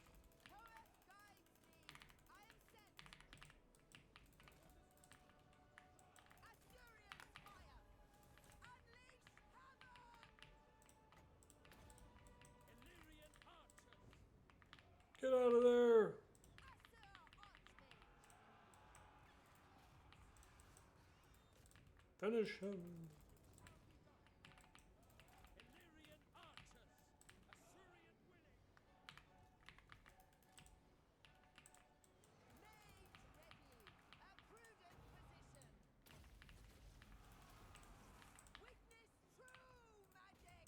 Poet guides me! I am sent! Asturian's fire! Unleash havoc! Illyrian archers! Get out of there! Asser Archmage! Finish him. Illyrian archers! Assyrian willing! Mage ready! A prudent position! Witness true magic!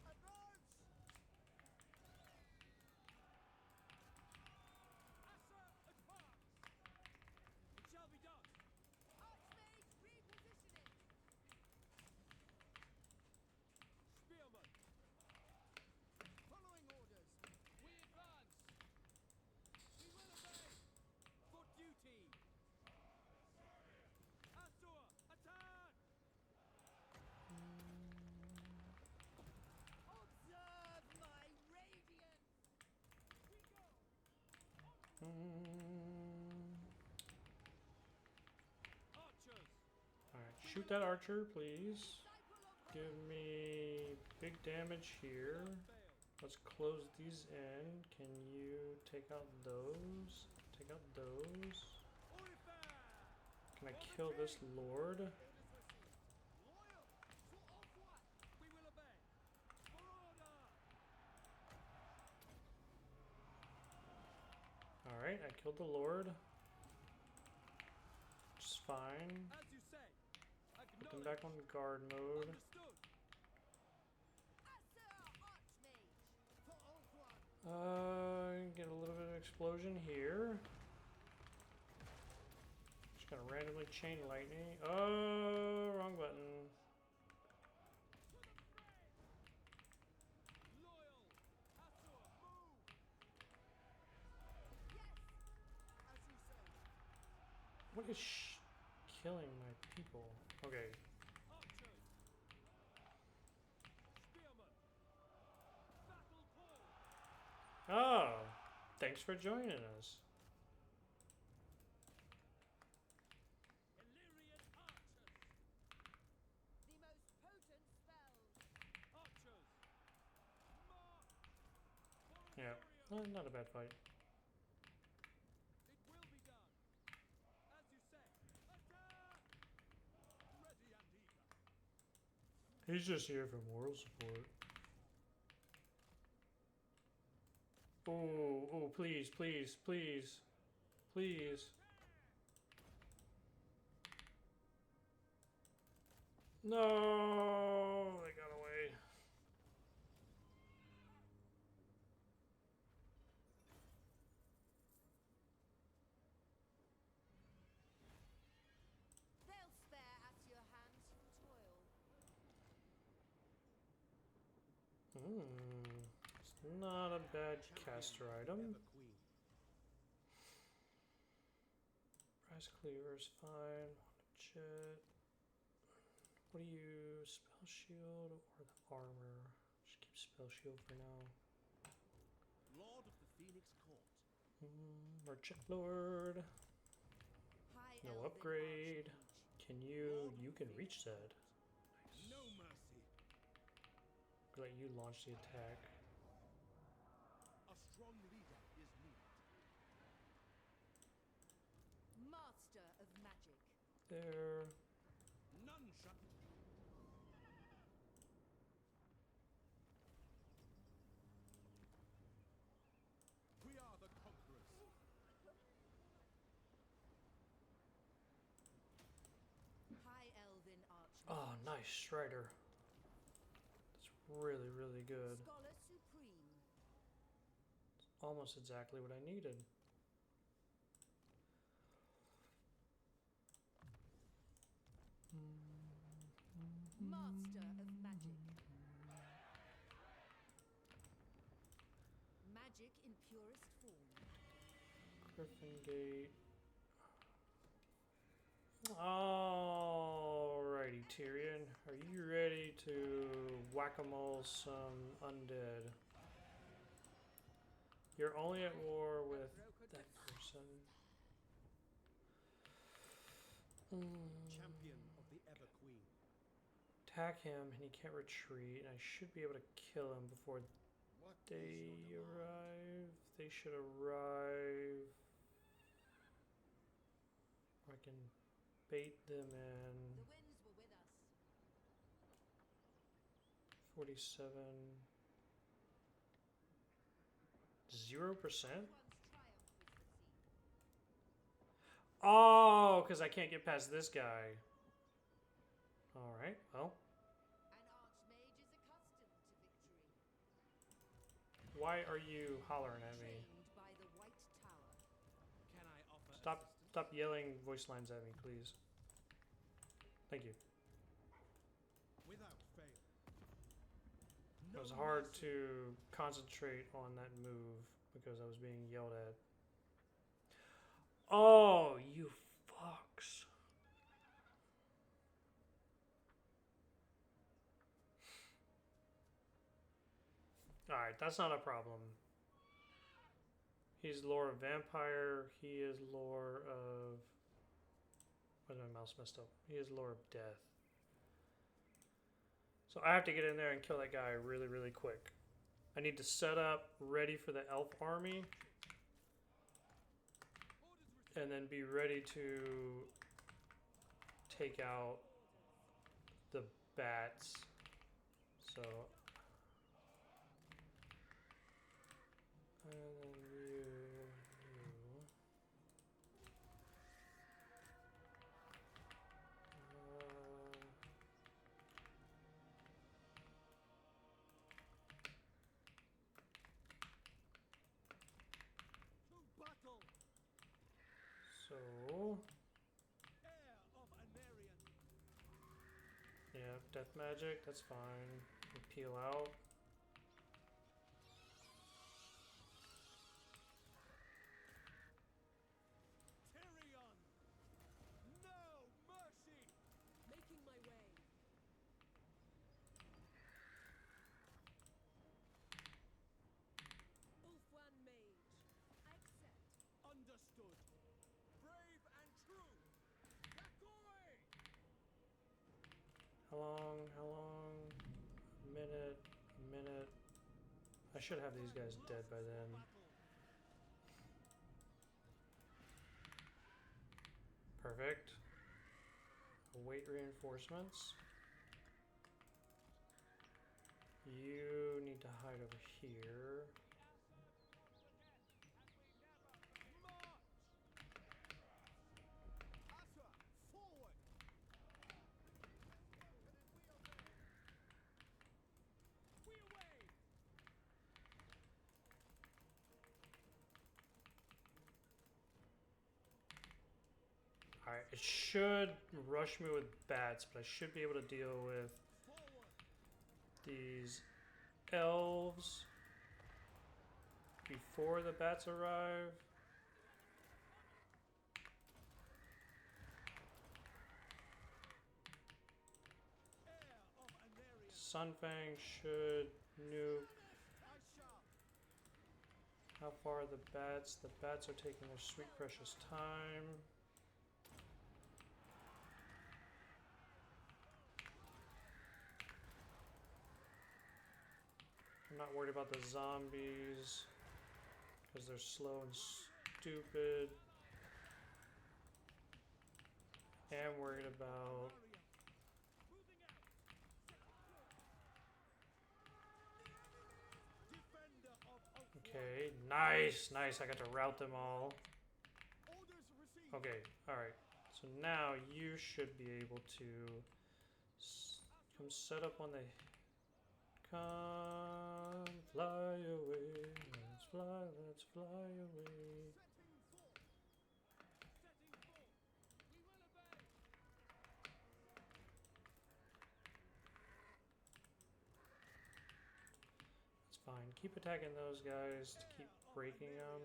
Advance! Assa advance! It shall be done! Archmage repositioning! Spearmen! Following orders! We advance! We will obey! For duty! Assur, attack! Observe my radiance! We go! Archers! Alright, shoot that archer, please. Disciple of Give me big damage here. Fail! Let's close these in. Can you take out those? Take out those. Orifare! Can I kill this lord? Orders received. Loyal! To au revoir! We will obey! killed the Lord. Which is fine. As you say. Put them back on guard mode. Understood. For Ulthuan. Get a little bit of explosion here. Just gonna randomly chain lightning. Oh, wrong button. Loyal. Asur, move. As you say. What is killing my people? Okay. Archers. Spearmen. Battle call. Oh, thanks for joining us. Illyrian archers. The most potent spells. Archers. March. For Yeah, Aenarion. not a bad fight. It will be done. As you say. Attack! Ready and eager. He's just here for moral support. Oh, oh, please, please, please, please. No, they got away. They'll spare at your hands from toil. It's not a bad caster item. Ever queen. Price cleaver is fine. Jet. What do you spell shield or the armor? Just keep spell shield for now. Lord of the Phoenix Court. Merchant Lord. High No Elven upgrade. Archmage. Can you can reach that. No mercy. Let you launch the attack. A strong leader is needed. Master of magic. There. None shut. We are the conquerors. High Elven Archmage. Oh, nice Strider. That's really, really good. Scholar Supreme. Almost exactly what I needed. Master of magic. Magic in purest form. Griffin Gate. Alrighty, Tyrion. Are you ready to whack-a-mole some undead? You're only at war with that person. Champion of the Ever Queen. Attack him and he can't retreat. And I should be able to kill him before What they arrive. They should arrive. I can bait them in. The winds were with us. 47. 0%? One's triumph was the sea. Oh, because I can't get past this guy. Alright, well. An archmage is accustomed to victory. Why are you hollering at me? Trained by the White Tower. Can I offer Stop yelling voice lines at me, please. Thank you. without fail? It was hard to concentrate on that move because I was being yelled at. Oh, you fucks. Alright, that's not a problem. He's lore of vampire. He is lore of... Why is my mouse messed up? He is lore of death. So I have to get in there and kill that guy really, really quick. I need to set up ready for the elf army. And then be ready to take out the bats. So... And then you. death magic, that's fine. We peel out. Tyrion! No mercy! Making my way. Ulfwan Mage. I accept. Understood. Brave and true. Yakoi! How long? How long? A minute. A minute. I should have these guys dead by then. Perfect. Await reinforcements. You need to hide over here. Forward! We away! Alright, it should rush me with bats, but I should be able to deal with Forward! these elves before the bats arrive. Heir of Aenarion! Sunfang should nuke. I shall! How far are the bats? The bats are taking their sweet precious time. I'm not worried about the zombies because they're slow and stupid. I'm worried about Defender of Ulfwan! okay, nice, nice. I got to route them all. Orders received! Okay, all right. So now you should be able to come set up on the. Come fly away, let's fly away. Setting forth! Setting forth! We will obey! It's fine. Keep attacking those guys to keep breaking them.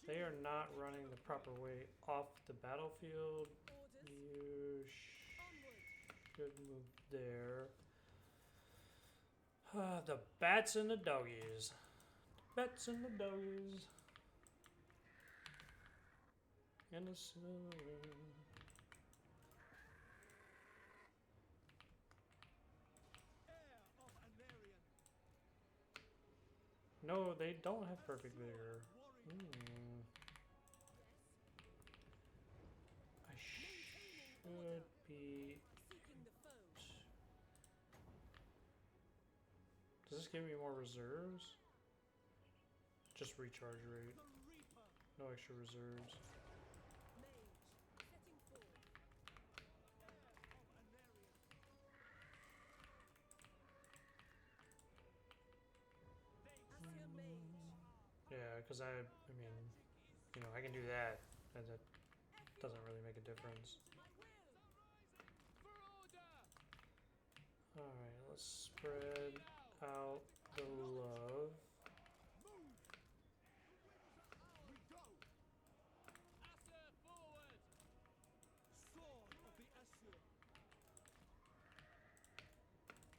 They are not running the proper way off the battlefield. Orders. You Onward. should move there. The bats and the doggies. Bats and the doggies. And the snow. Heir of Aenarion! No, they don't have perfect vigor. Warrior! I should be. Seeking the foe. Does this give me more reserves? Just recharge rate. The Reaper! No extra reserves. Mage. Setting forth. Heir of Aenarion! Asya Mage. Yeah, because I mean, you know, I can do that. And that doesn't really make a difference. My will. For order! Alright, let's spread out the love. Move! We go! Asser forward! Sword of the Asur!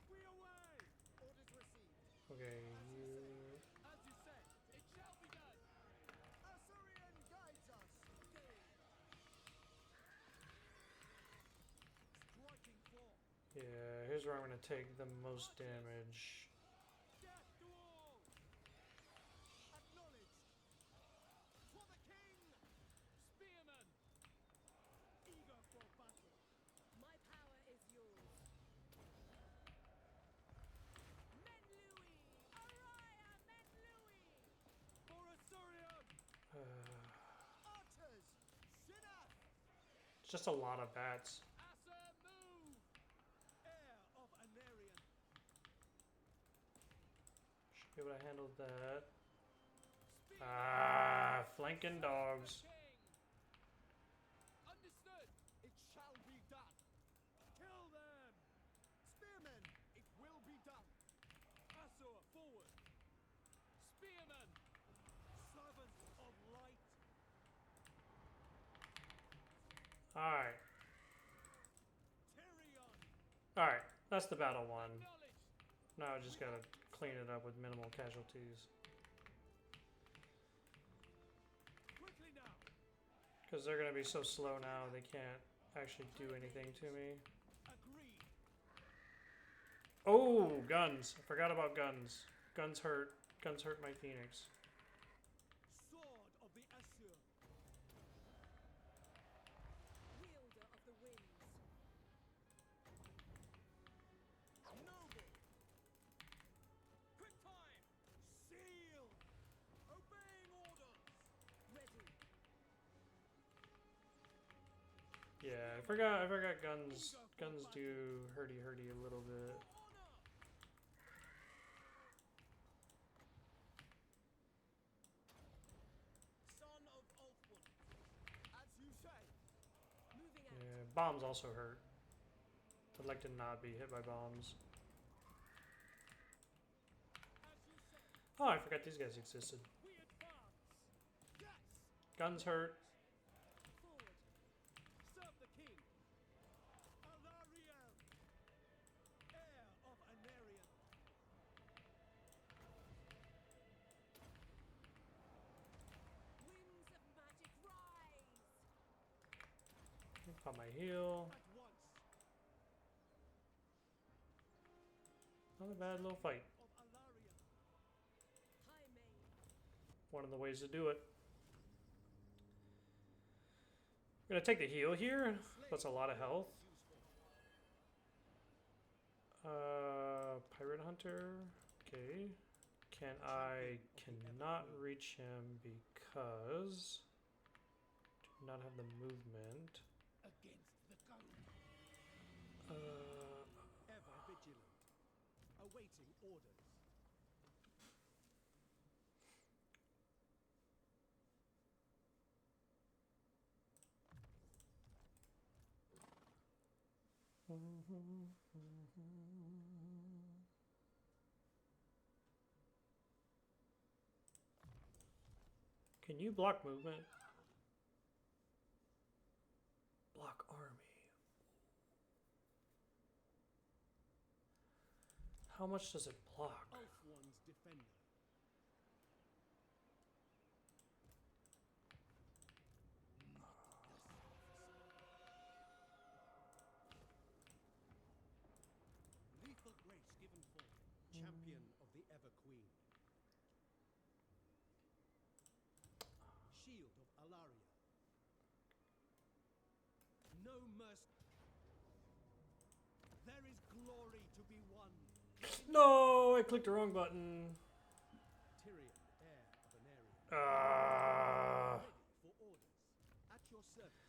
We away! Orders received. Okay, you. As you said, it shall be done! Assyrian guides us! Striking forth! Yeah, here's where I'm gonna take the most damage. Death to all! Acknowledged! For the king! Spearmen! Eager for battle! My power is yours. Men Louis! Araya Men Louis! For Assyrian! Archers! Shinath! It's just a lot of bats. Asser move! Heir of Aenarion! Should be able to handle that. Spear! Flanking dogs. King! Understood! It shall be done! Kill them! Alright. Tyrion, Alright. That's the battle one. acknowledged. Now I just gotta clean it up with minimal casualties. Quickly now. Because they're gonna be so slow now, they can't actually do anything to me. Agreed. Oh, guns. I forgot about guns. Guns hurt. Guns hurt my Phoenix. Sword of the Aesir. Wielder of the winds. Noble. Quick time. Seal. Obeying orders. Ready. Yeah, I forgot guns. Guns do hurty a little bit. Honor. Son of Ulfwood. As you say. Moving out. Yeah, bombs also hurt. I'd like to not be hit by bombs. As you say. Oh, I forgot these guys existed. We advance. Yes. Guns hurt. Forward. Serve the king. Aenarion. Heir of Aenarion. Winds of magic rise. Pop my heal. At once. Not a bad little fight. Of Aenarion. High mane. One of the ways to do it. I'm gonna take the heal here. That's a lot of health. Pirate Hunter. Okay. I cannot reach him because do not have the movement. Against the code. Ever vigilant. Awaiting orders. Can you block movement? Block army. How much does it block? Ulfwood's defender. Lethal grace given forth. Champion of the Ever Queen. Shield of Alaria. No mercy. There is glory to be won. No, I clicked the wrong button. Tyrion, heir of Aenarion. Ah. Ready for orders. At your service.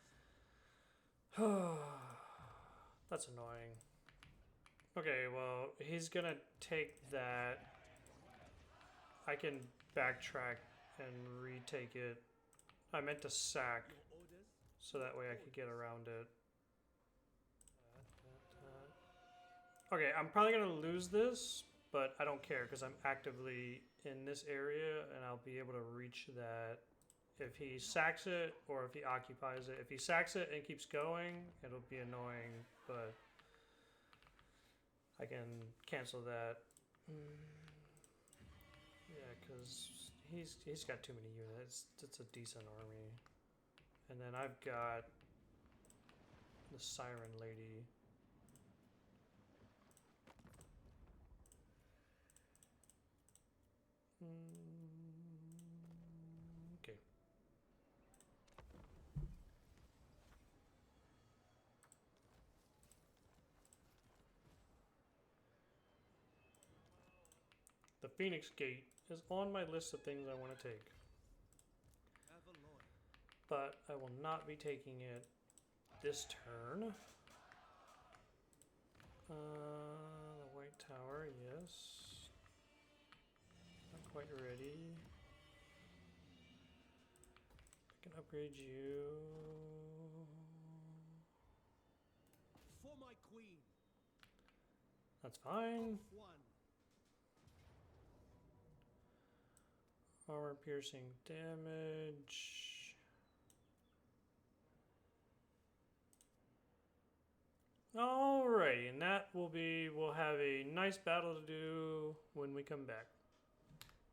That's annoying. Okay, well, he's gonna take that. I can backtrack and retake it. I meant to sack, Your orders. so that way I could get around it. Okay, I'm probably gonna lose this, but I don't care because I'm actively in this area and I'll be able to reach that if he sacks it or if he occupies it. If he sacks it and keeps going, it'll be annoying, but I can cancel that. Yeah, because he's got too many units. It's a decent army. And then I've got the Siren Lady. Okay. The Phoenix Gate is on my list of things I want to take. Ever loyal. But I will not be taking it this turn. The White Tower, yes. Not quite ready. I can upgrade you. For my queen. That's fine. One. Armor piercing damage. Alrighty, and that will be, we'll have a nice battle to do when we come back.